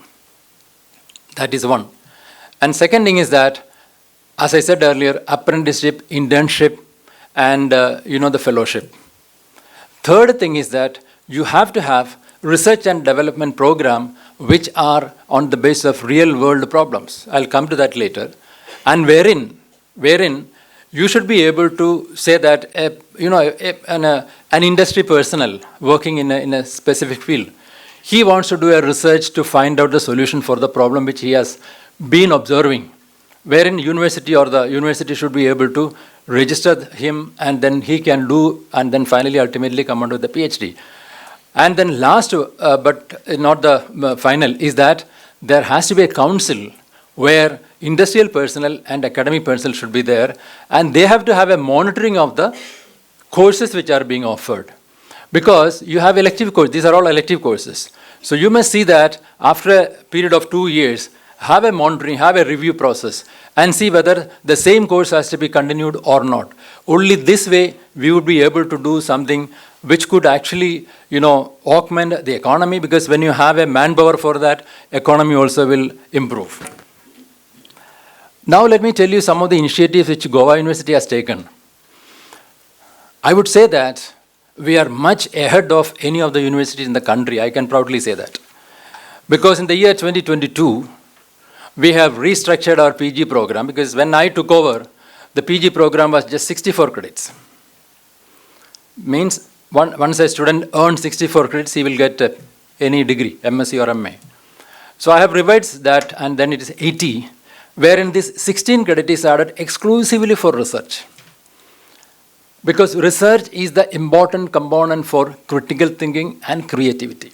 That is one. And second thing is that, as I said earlier, apprenticeship, internship, and the fellowship. Third thing is that you have to have research and development program which are on the basis of real world problems. I'll come to that later. And wherein you should be able to say that an industry personnel working in a specific field, he wants to do a research to find out the solution for the problem which he has been observing, wherein university should be able to register him, and then he can do, and then finally ultimately come out with the PhD. And then last, but not the final, is that there has to be a council where industrial personnel and academic personnel should be there, and they have to have a monitoring of the courses which are being offered. Because you have elective courses, these are all elective courses. So you must see that after a period of 2 years, have a monitoring, have a review process, and see whether the same course has to be continued or not. Only this way we would be able to do something which could actually, augment the economy, because when you have a manpower for that, economy also will improve. Now let me tell you some of the initiatives which Goa University has taken. I would say that we are much ahead of any of the universities in the country. I can proudly say that. Because in the year 2022, we have restructured our PG program, because when I took over, the PG program was just 64 credits. Means once a student earns 64 credits, he will get any degree, MSc or MA. So I have revised that, and then it is 80, wherein this 16 credit is added exclusively for research. Because research is the important component for critical thinking and creativity.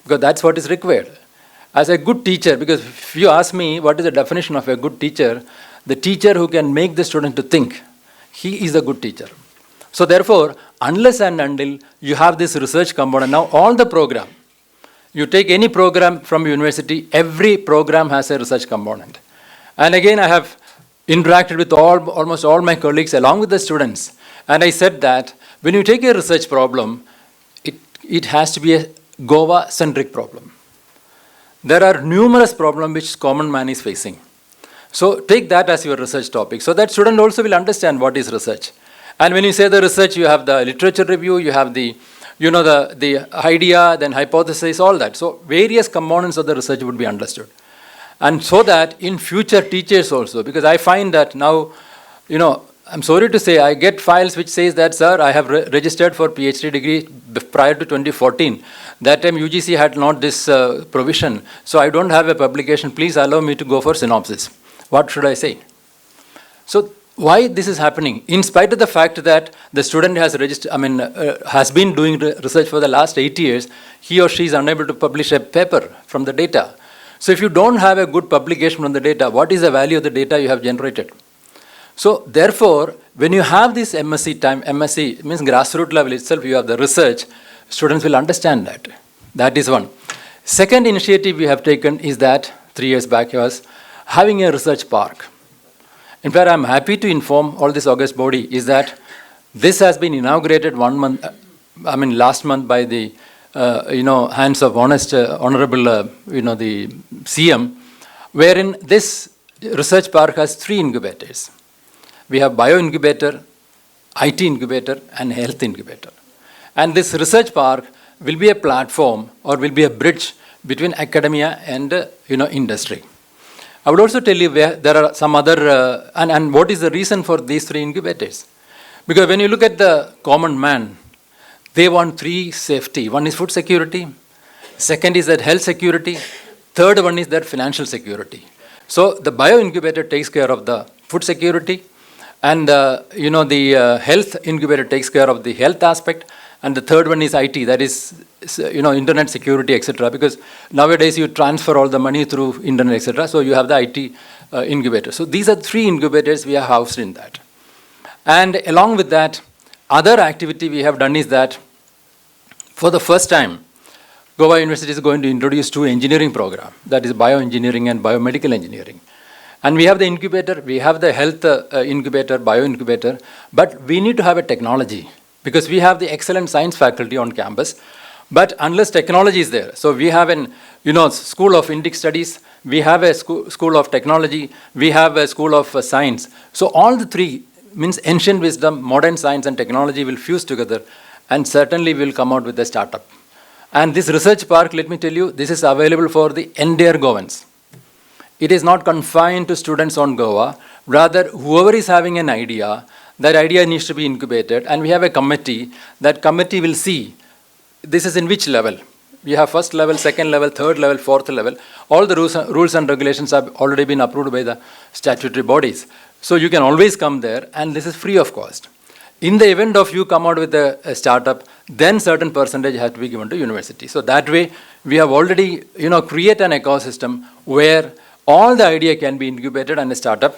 Because that's what is required. As a good teacher, because if you ask me what is the definition of a good teacher, the teacher who can make the student to think, he is a good teacher. So therefore, unless and until you have this research component, now all the program, you take any program from university, every program has a research component. And again, I have interacted with almost all my colleagues along with the students. And I said that when you take a research problem, it has to be a Goa-centric problem. There are numerous problems which common man is facing. So take that as your research topic, so that student also will understand what is research. And when you say the research, you have the literature review, you have the idea, then hypothesis, all that. So various components of the research would be understood. And so that in future teachers also, because I find that now, I'm sorry to say, I get files which says that, sir, I have registered for PhD degree prior to 2014. That time UGC had not this provision. So I don't have a publication. Please allow me to go for synopsis. What should I say? So why this is happening? In spite of the fact that the student has has been doing research for the last 8 years, he or she is unable to publish a paper from the data. So if you don't have a good publication from the data, what is the value of the data you have generated? So therefore, when you have this MSc time, MSc means grassroots level itself, you have the research, students will understand that. That is one. Second initiative we have taken is that 3 years back was having a research park. In fact, I'm happy to inform all this august body is that this has been inaugurated last month by the hands of honorable the CM, wherein this research park has 3 incubators. We have bio incubator, IT incubator, and health incubator. And this research park will be a platform or will be a bridge between academia and industry. I would also tell you there are some other, and what is the reason for these 3 incubators? Because when you look at the common man, they want 3 safety. One is food security, second is that health security, third one is that financial security. So the bio incubator takes care of the food security, and the health incubator takes care of the health aspect, and the third one is IT, that is internet security, etc. Because nowadays you transfer all the money through internet, etc. So you have the IT incubator. So these are 3 incubators we have housed in that. And along with that, other activity we have done is that for the first time, Goa University is going to introduce 2 engineering programs, that is bioengineering and biomedical engineering. And we have the incubator, we have the health incubator, bio incubator, but we need to have a technology because we have the excellent science faculty on campus, but unless technology is there. So we have an school of Indic studies, we have a school of technology, we have a school of science. So all the 3 means ancient wisdom, modern science and technology will fuse together, and certainly will come out with a startup. And this research park, let me tell you, this is available for the entire Goans. It is not confined to students on Goa. Rather, whoever is having an idea, that idea needs to be incubated, and we have a committee. That committee will see this is in which level. We have first level, second level, third level, fourth level. All the rules and regulations have already been approved by the statutory bodies. So you can always come there, and this is free of cost. In the event of you come out with a startup, then certain percentage has to be given to university. So that way, we have already create an ecosystem where all the idea can be incubated and a startup.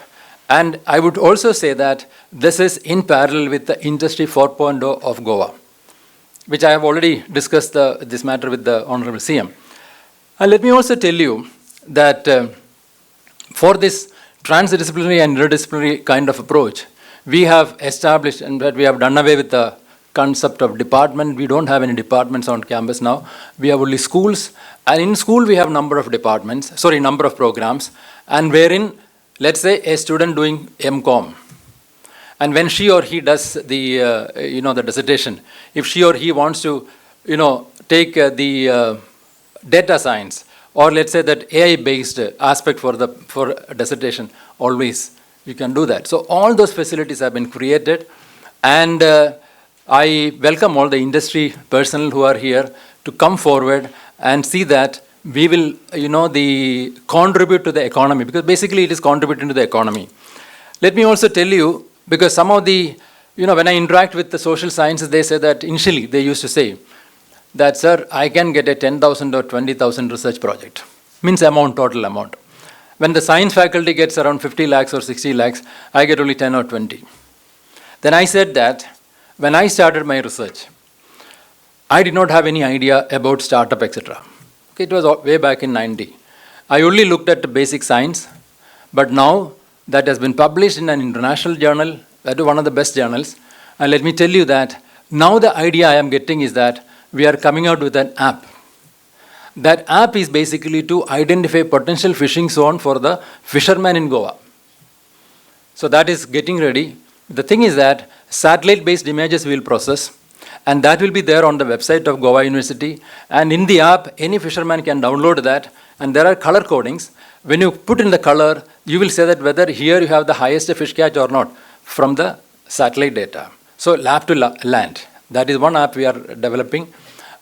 And I would also say that this is in parallel with the Industry 4.0 of Goa, which I have already discussed this matter with the Honorable CM. And let me also tell you that for this transdisciplinary and interdisciplinary kind of approach, we have established and that we have done away with the concept of department. We don't have any departments on campus now. We have only schools. And in school, we have number of programs. And wherein, let's say, a student doing MCOM, and when she or he does the, the dissertation, if she or he wants to, take the data science, or let's say that AI-based aspect for dissertation, always you can do that. So all those facilities have been created, and I welcome all the industry personnel who are here to come forward and see that we will, contribute to the economy, because basically it is contributing to the economy. Let me also tell you, because some of the, when I interact with the social sciences, they say that initially they used to say that, sir, I can get a 10,000 or 20,000 research project. Means total amount. When the science faculty gets around 50 lakhs or 60 lakhs, I get only 10 or 20. Then I said that when I started my research, I did not have any idea about startup, etc. Okay, it was way back in 90. I only looked at the basic science, but now that has been published in an international journal, that is one of the best journals. And let me tell you that now the idea I am getting is that we are coming out with an app. That app is basically to identify potential fishing zone for the fishermen in Goa. So that is getting ready. The thing is that satellite-based images we will process, and that will be there on the website of Goa University. And in the app, any fisherman can download that, and there are color codings. When you put in the color, you will say that whether here you have the highest fish catch or not from the satellite data. So lab to land. That is one app we are developing.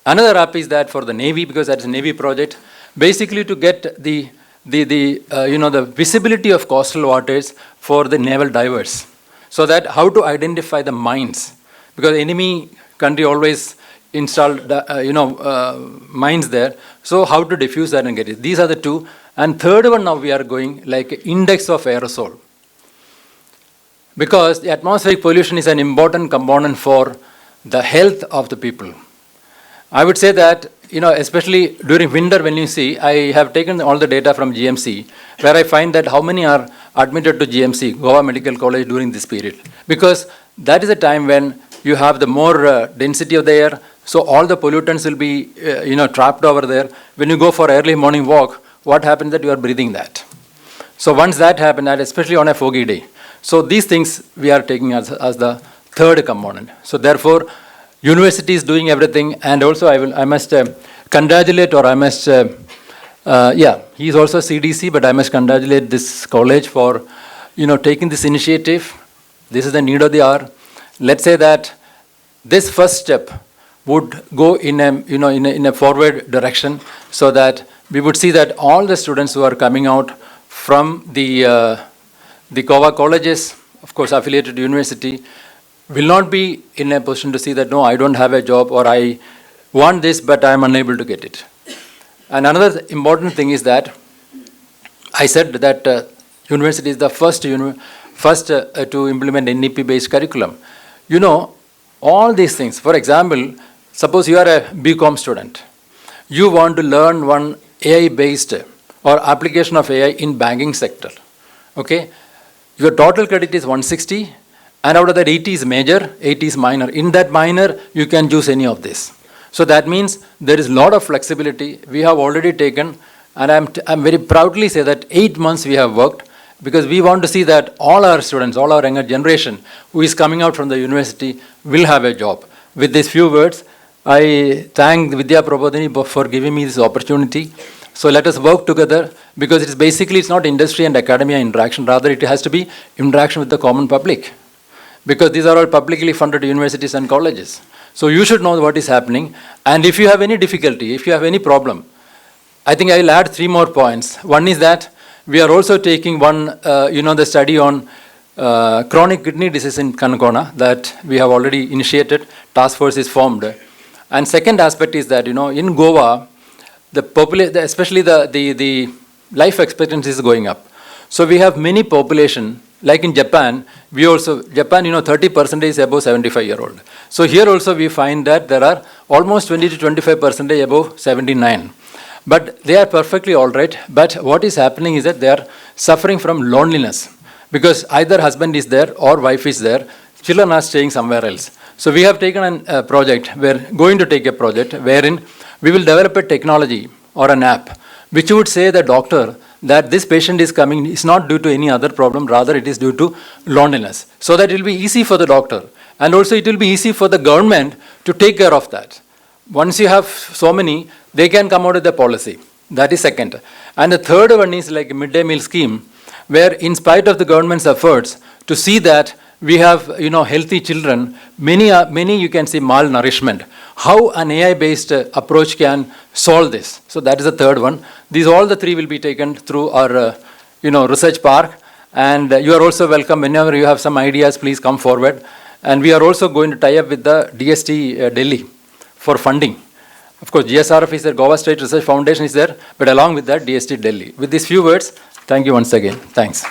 Another app is that for the Navy, because that is a Navy project, basically to get the visibility of coastal waters for the naval divers. So that how to identify the mines, because enemy country always installed mines there. So how to diffuse that and get it. These are the two. And third one now we are going like index of aerosol, because the atmospheric pollution is an important component for the health of the people. I would say that, especially during winter when you see, I have taken all the data from GMC, where I find that how many are admitted to GMC, Goa Medical College, during this period. Because that is a time when you have the more density of the air, so all the pollutants will be, trapped over there. When you go for early morning walk, what happens that you are breathing that. So once that happens, especially on a foggy day. So these things we are taking as the third component. So therefore, university is doing everything, and also I must congratulate, or I must, he is also CDC, but I must congratulate this college for, taking this initiative. This is the need of the hour. Let's say that this first step would go in a forward direction, so that we would see that all the students who are coming out from the Goa colleges, of course affiliated to university, will not be in a position to see that, no, I don't have a job, or I want this, but I am unable to get it. And another important thing is that I said that university is the first to implement NEP-based curriculum. All these things. For example, suppose you are a BCom student. You want to learn one AI-based or application of AI in banking sector. Okay? Your total credit is 160. And out of that, 80 is major, 80 is minor. In that minor, you can choose any of this. So that means there is a lot of flexibility. We have already taken, and I'm very proudly say that 8 months we have worked, because we want to see that all our students, all our younger generation who is coming out from the university will have a job. With these few words, I thank Vidya Prabodhini for giving me this opportunity. So let us work together, because it's not industry and academia interaction, rather it has to be interaction with the common public. Because these are all publicly funded universities and colleges. So you should know what is happening. And if you have any difficulty, if you have any problem, I think I will add 3 more points. One is that we are also taking the study on chronic kidney disease in Kankona that we have already initiated. Task force is formed. And second aspect is that, in Goa, especially the life expectancy is going up. So we have many population, like in Japan, Japan, 30% is above 75-year-old. So here also we find that there are almost 20 to 25% above 79. But they are perfectly all right. But what is happening is that they are suffering from loneliness because either husband is there or wife is there, children are staying somewhere else. So we have taken a project, we're going to take a project wherein we will develop a technology or an app which would say the doctor that this patient is coming is not due to any other problem, rather it is due to loneliness. So that it will be easy for the doctor and also it will be easy for the government to take care of that. Once you have so many, they can come out with a policy. That is second. And the third one is like a midday meal scheme where in spite of the government's efforts to see that we have healthy children, many you can see malnourishment. How an AI-based approach can solve this? So that is the third one. These all the three will be taken through our research park, and you are also welcome. Whenever you have some ideas, please come forward. And we are also going to tie up with the DST Delhi for funding. Of course, GSRF is there, Goa State Research Foundation is there, but along with that, DST Delhi. With these few words, thank you once again. Thanks.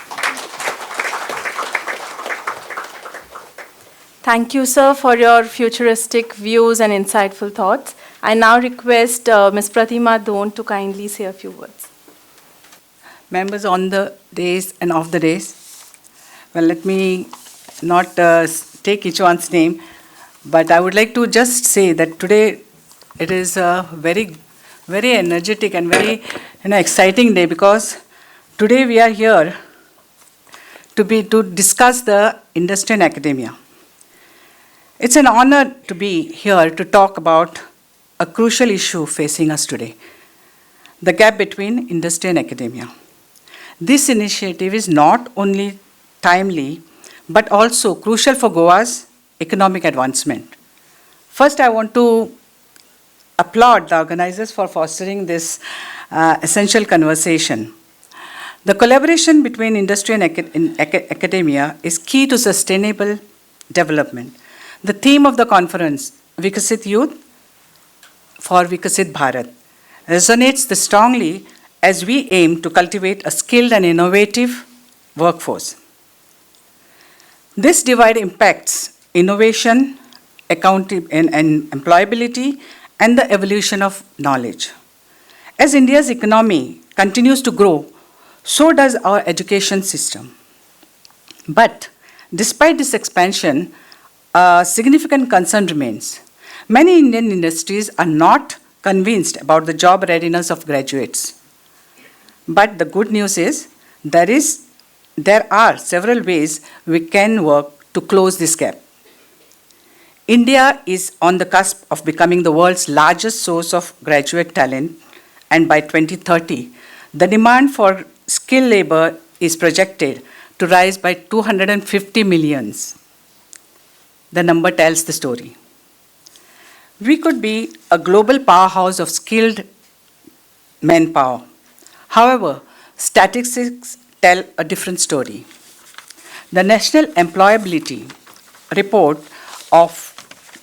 Thank you, sir, for your futuristic views and insightful thoughts. I now request Ms. Pratima Dhon to kindly say a few words. Members on the days and off the days. Well, let me not take each one's name, but I would like to just say that today it is a very, very energetic and very exciting day because today we are here to discuss the industry and academia. It's an honor to be here to talk about a crucial issue facing us today, the gap between industry and academia. This initiative is not only timely, but also crucial for Goa's economic advancement. First, I want to applaud the organizers for fostering this essential conversation. The collaboration between industry and academia is key to sustainable development. The theme of the conference, Vikasit Youth for Vikasit Bharat, resonates strongly as we aim to cultivate a skilled and innovative workforce. This divide impacts innovation, and employability, and the evolution of knowledge. As India's economy continues to grow, so does our education system. But despite this expansion, a significant concern remains. Many Indian industries are not convinced about the job readiness of graduates. But the good news is there are several ways we can work to close this gap. India is on the cusp of becoming the world's largest source of graduate talent, and by 2030, the demand for skilled labor is projected to rise by 250 million. The number tells the story. We could be a global powerhouse of skilled manpower. However, statistics tell a different story. The National Employability Report of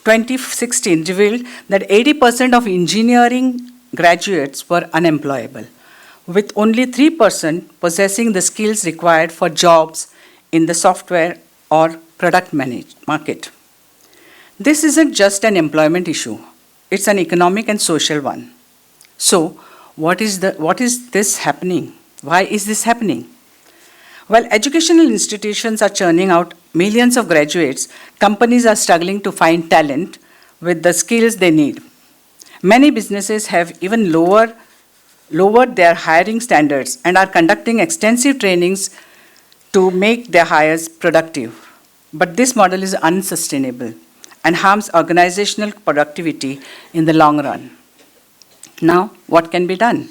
2016 revealed that 80% of engineering graduates were unemployable, with only 3% possessing the skills required for jobs in the software or product market. This isn't just an employment issue, it's an economic and social one. So, what is this happening? Why is this happening? While educational institutions are churning out millions of graduates, companies are struggling to find talent with the skills they need. Many businesses have even lowered their hiring standards and are conducting extensive trainings to make their hires productive. But this model is unsustainable and harms organizational productivity in the long run. Now, what can be done?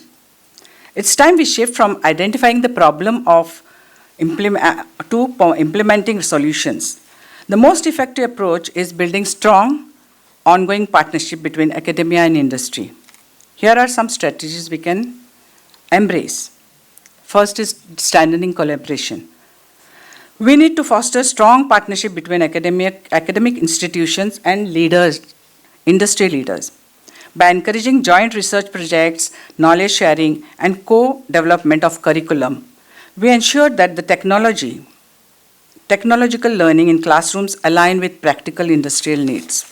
It's time we shift from identifying the problem to implementing solutions. The most effective approach is building strong, ongoing partnership between academia and industry. Here are some strategies we can embrace. First is strengthening collaboration. We need to foster strong partnership between academic institutions and leaders, industry leaders. by encouraging joint research projects, knowledge sharing, and co-development of curriculum. We ensured that the technological learning in classrooms align with practical industrial needs.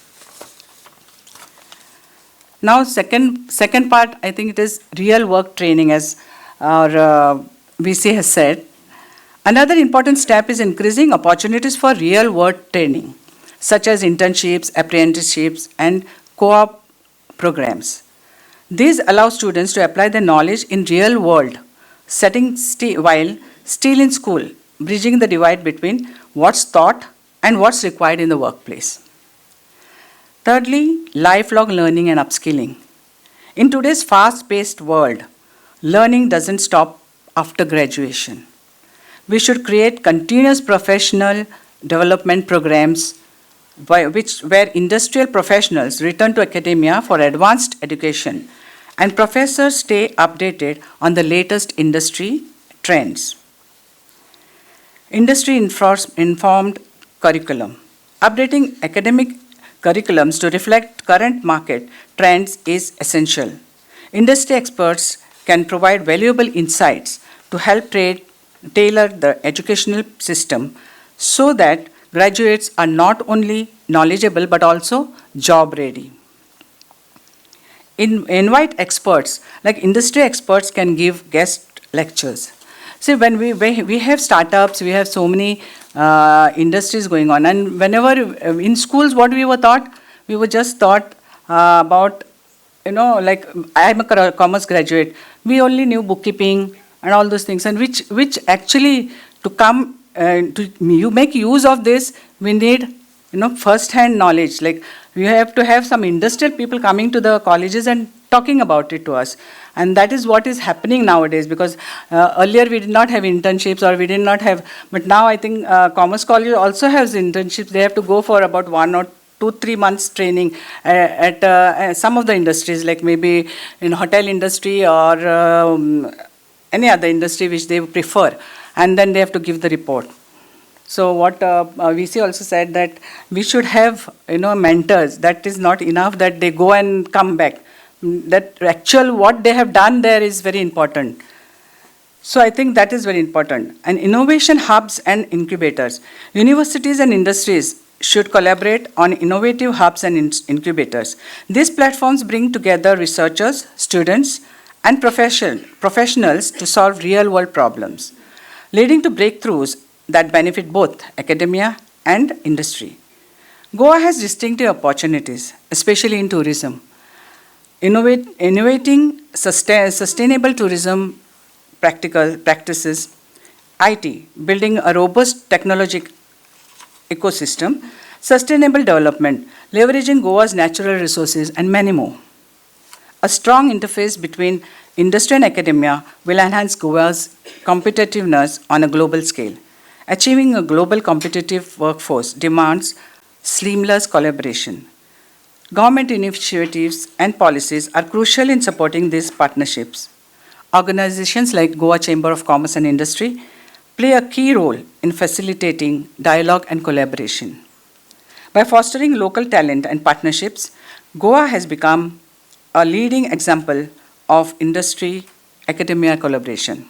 Now, second part, I think it is real work training, as our VC has said. Another important step is increasing opportunities for real world training, such as internships, apprenticeships, and co-op programs. These allow students to apply their knowledge in real world settings while still in school, bridging the divide between what's taught and what's required in the workplace. Thirdly, lifelong learning and upskilling. In today's fast-paced world, learning doesn't stop after graduation. We should create continuous professional development programs where industrial professionals return to academia for advanced education and professors stay updated on the latest industry trends. Industry-informed curriculum. Updating academic curriculums to reflect current market trends is essential. Industry experts can provide valuable insights to help tailor the educational system so that graduates are not only knowledgeable but also job ready. Invite experts, like industry experts can give guest lectures. See, when we have startups, we have so many industries going on, and whenever in schools, what we were taught, we were just taught about, like I'm a commerce graduate, we only knew bookkeeping and all those things, and which actually to come to you make use of this, we need first-hand knowledge. Like we have to have some industrial people coming to the colleges and talking about it to us. And that is what is happening nowadays, because earlier we did not have internships, or we did not have, but now I think Commerce College also has internships. They have to go for about 1 or 2-3 months training at some of the industries, like maybe in hotel industry or any other industry which they prefer. And then they have to give the report. So what VC also said, that we should have mentors. That is not enough that they go and come back. That actual what they have done there is very important. So I think that is very important. And innovation hubs and incubators. Universities and industries should collaborate on innovative hubs and incubators. These platforms bring together researchers, students, and professionals to solve real-world problems, leading to breakthroughs that benefit both academia and industry. Goa has distinctive opportunities, especially in tourism. Innovating sustainable tourism practices, IT, building a robust technology ecosystem, sustainable development, leveraging Goa's natural resources, and many more. A strong interface between industry and academia will enhance Goa's competitiveness on a global scale. Achieving a global competitive workforce demands seamless collaboration. Government initiatives and policies are crucial in supporting these partnerships. Organizations like Goa Chamber of Commerce and Industry play a key role in facilitating dialogue and collaboration. By fostering local talent and partnerships, Goa has become a leading example of industry-academia collaboration.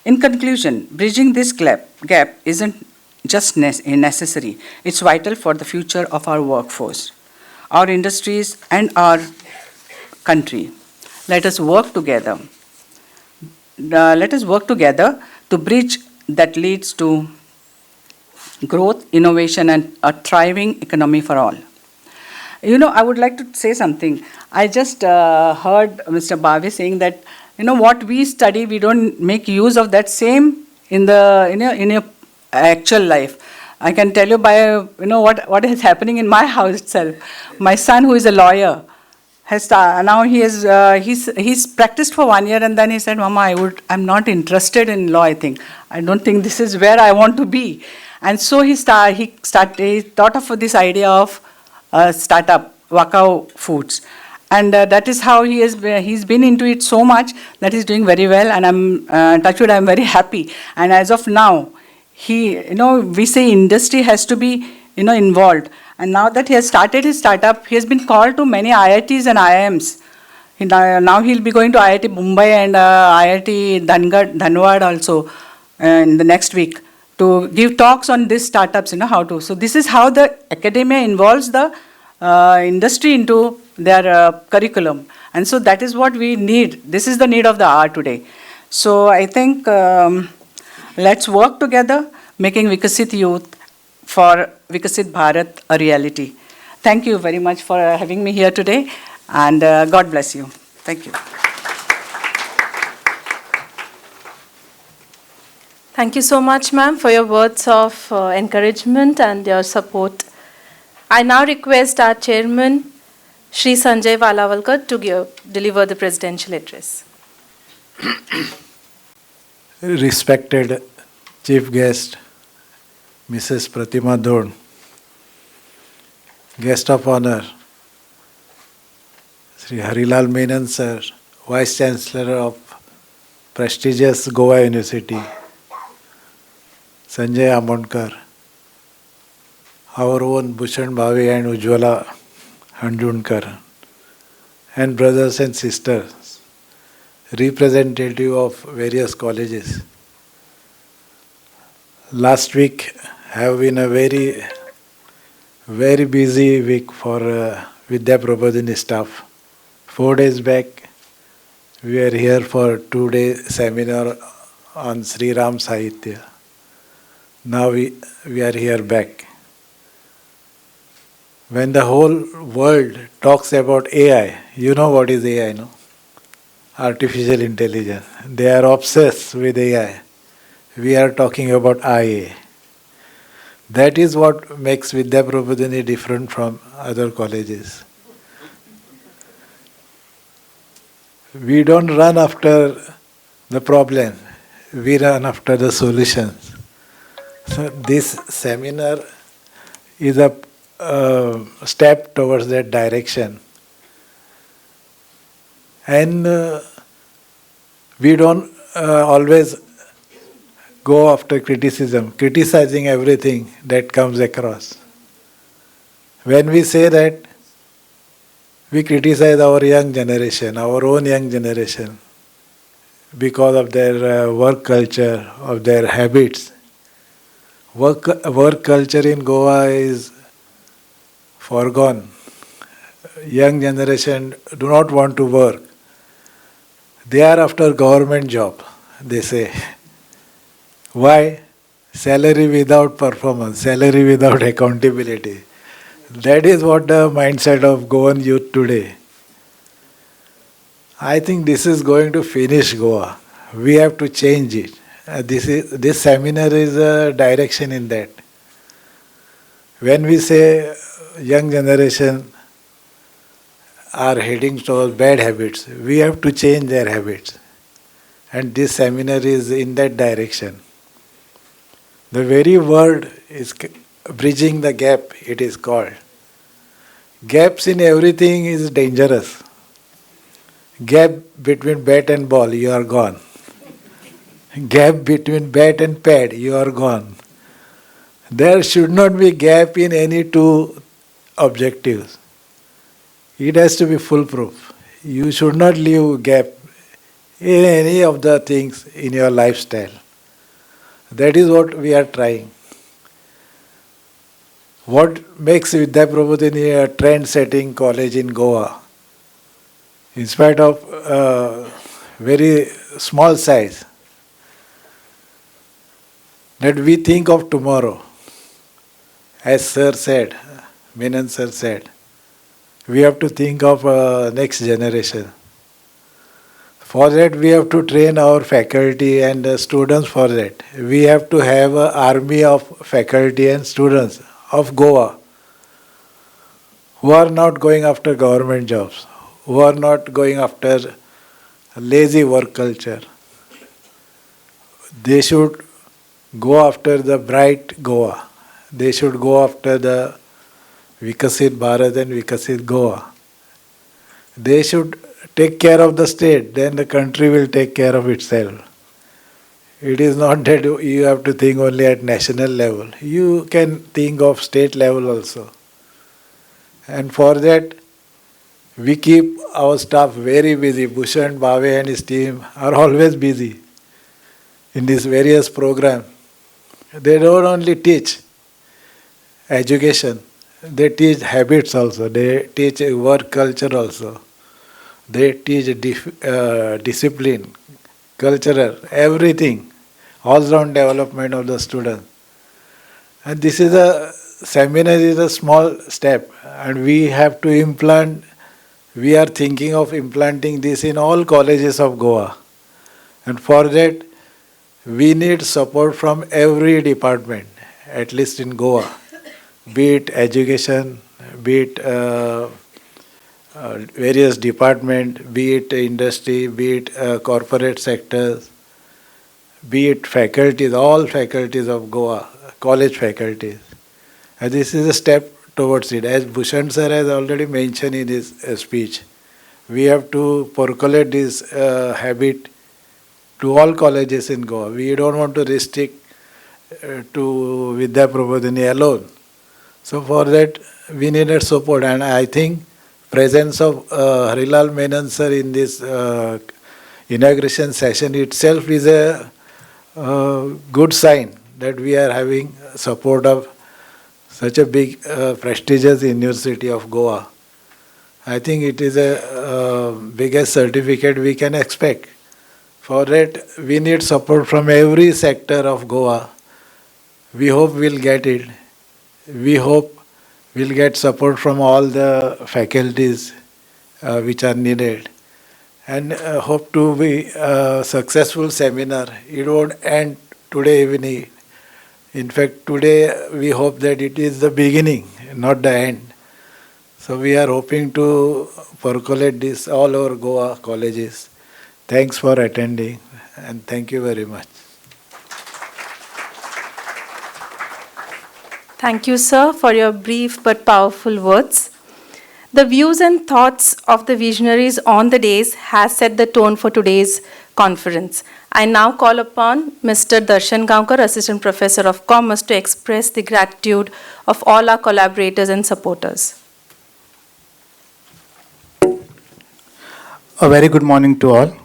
In conclusion, bridging this gap isn't just necessary, it's vital for the future of our workforce, our industries, and our country. Let us work together. To bridge that leads to growth, innovation, and a thriving economy for all. I would like to say something. I just heard Mr. Bhave saying that, what we study, we don't make use of that same in your actual life. I can tell you by, what is happening in my house itself. My son, who is a lawyer, now he's practiced for 1 year, and then he said, Mama, I'm not interested in law, I think. I don't think this is where I want to be. And so he thought of this idea of startup, Wakao Foods. And that is how he's been into it so much that he's doing very well, and touchwood, I'm very happy. And as of now, we say industry has to be, involved. And now that he has started his startup, he has been called to many IITs and IIMs. Now he'll be going to IIT Mumbai and IIT Dhanwad also in the next week to give talks on these startups, how to. So this is how the academia involves the industry into their curriculum. And so that is what we need. This is the need of the hour today. So I think let's work together, making Vikasit Youth for Vikasit Bharat a reality. Thank you very much for having me here today, and God bless you. Thank you. Thank you so much, ma'am, for your words of encouragement and your support. I now request our chairman, Shri Sanjay Valavalkar, to deliver the presidential address. Respected Chief Guest, Mrs. Pratima Dhon, Guest of Honor, Sri Harilal Menon Sir, Vice Chancellor of prestigious Goa University, Sanjay Amonkar, our own Bhushan Bhavi and Ujjwala Hanjunkar, and brothers and sisters, representative of various colleges. Last week have been a very busy week for Vidya Prabodhini staff. 4 days back, we were here for 2-day seminar on Sri Ram Sahitya. Now we are here back. When the whole world talks about AI, you know what is AI, no? Artificial intelligence. They are obsessed with AI. We are talking about IA. That is what makes Vidya Prabodhini different from other colleges. We don't run after the problem, we run after the solutions. So this seminar is a step towards that direction. And we don't always go after criticism, criticizing everything that comes across. When we say that, we criticize our young generation, our own young generation, because of their work culture, of their habits. Work culture in Goa is foregone. Young generation do not want to work. They are after government job, they say. Why? Salary without performance, salary without accountability. That is what the mindset of Goan youth today. I think this is going to finish Goa. We have to change it. This seminar is a direction in that. When we say young generation are heading towards bad habits, we have to change their habits. And this seminar is in that direction. The very word is bridging the gap, it is called. Gaps in everything is dangerous. Gap between bat and ball, you are gone. Gap between bat and pad, you are gone. There should not be gap in any two objectives. It has to be foolproof. You should not leave gap in any of the things in your lifestyle. That is what we are trying. What makes Vidya Prabodhini a trend-setting college in Goa, in spite of very small size, that we think of tomorrow. As Sir said, Menon Sir said, we have to think of next generation. For that, we have to train our faculty and students for that. We have to have an army of faculty and students of Goa who are not going after government jobs, who are not going after lazy work culture. They should go after the bright Goa. They should go after the Vikasit Bharat and Vikasit Goa. They should take care of the state, then the country will take care of itself. It is not that you have to think only at national level. You can think of state level also. And for that, we keep our staff very busy. Bhushan, Bhave and his team are always busy in these various programs. They don't only teach education, they teach habits also, they teach work culture also, they teach discipline, cultural, everything, all-round development of the student. And this is a seminar is a small step, and we have to implant. We are thinking of implanting this in all colleges of Goa, and for that, we need support from every department, at least in Goa, be it education, be it various departments, be it industry, be it corporate sectors, be it faculties, all faculties of Goa, college faculties. And this is a step towards it. As Bhushan sir has already mentioned in his speech, we have to percolate this habit to all colleges in Goa. We don't want to restrict to Vidya Prabodhini alone. So for that, we needed support, and I think presence of Harilal Menon sir in this inauguration session itself is a good sign that we are having support of such a big prestigious university of Goa. I think it is a biggest certificate we can expect. For that, we need support from every sector of Goa. We hope we'll get it. We hope we'll get support from all the faculties which are needed. And hope to be a successful seminar. It won't end today evening. In fact, today we hope that it is the beginning, not the end. So we are hoping to percolate this all over Goa colleges. Thanks for attending, and thank you very much. Thank you, sir, for your brief but powerful words. The views and thoughts of the visionaries on the days has set the tone for today's conference. I now call upon Mr. Darshan Gaonkar, Assistant Professor of Commerce, to express the gratitude of all our collaborators and supporters. A very good morning to all.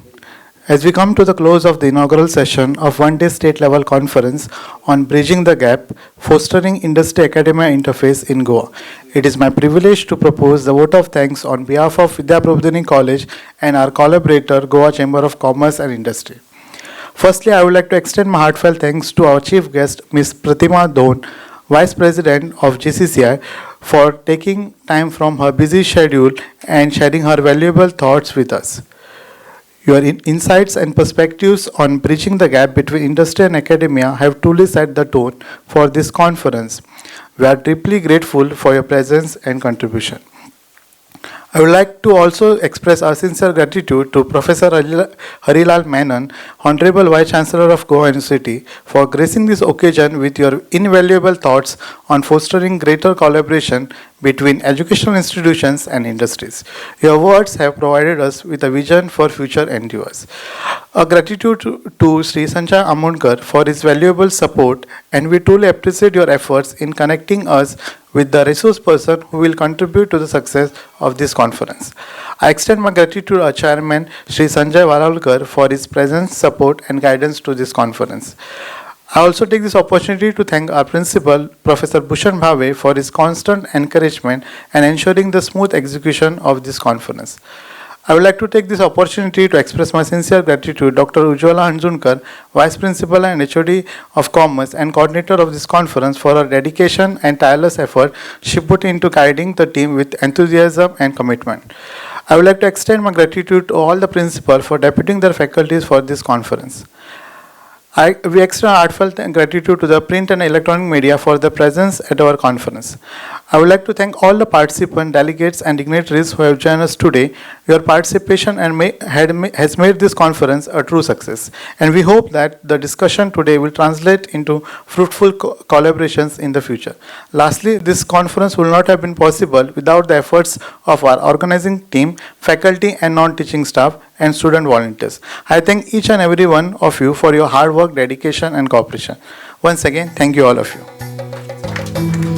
As we come to the close of the inaugural session of one-day state-level conference on bridging the gap, fostering industry-academia interface in Goa, it is my privilege to propose the vote of thanks on behalf of Vidya Prabodhini College and our collaborator, Goa Chamber of Commerce and Industry. Firstly, I would like to extend my heartfelt thanks to our chief guest, Ms. Pratima Dhon, Vice President of GCCI, for taking time from her busy schedule and sharing her valuable thoughts with us. Your insights and perspectives on bridging the gap between industry and academia have truly set the tone for this conference. We are deeply grateful for your presence and contribution. I would like to also express our sincere gratitude to Professor Harilal Menon, Honorable Vice Chancellor of Goa University, for gracing this occasion with your invaluable thoughts on fostering greater collaboration between educational institutions and industries. Your words have provided us with a vision for future endeavors. A gratitude to Sri Sanjay Amonkar for his valuable support, and we truly appreciate your efforts in connecting us with the resource person who will contribute to the success of this conference. I extend my gratitude to our chairman, Sri Sanjay Varalkar, for his presence, support, and guidance to this conference. I also take this opportunity to thank our principal, Professor Bhushan Bhave, for his constant encouragement and ensuring the smooth execution of this conference. I would like to take this opportunity to express my sincere gratitude to Dr. Ujjwala Hanjunkar, Vice Principal and HOD of Commerce and Coordinator of this conference, for her dedication and tireless effort she put into guiding the team with enthusiasm and commitment. I would like to extend my gratitude to all the principals for deputing their faculties for this conference. We extend heartfelt gratitude to the print and electronic media for their presence at our conference. I would like to thank all the participants, delegates, and dignitaries who have joined us today. Your participation has made this conference a true success, and we hope that the discussion today will translate into fruitful collaborations in the future. Lastly, this conference would not have been possible without the efforts of our organizing team, faculty, and non-teaching staff. and student volunteers. I thank each and every one of you for your hard work, dedication, and cooperation. Once again, thank you all of you.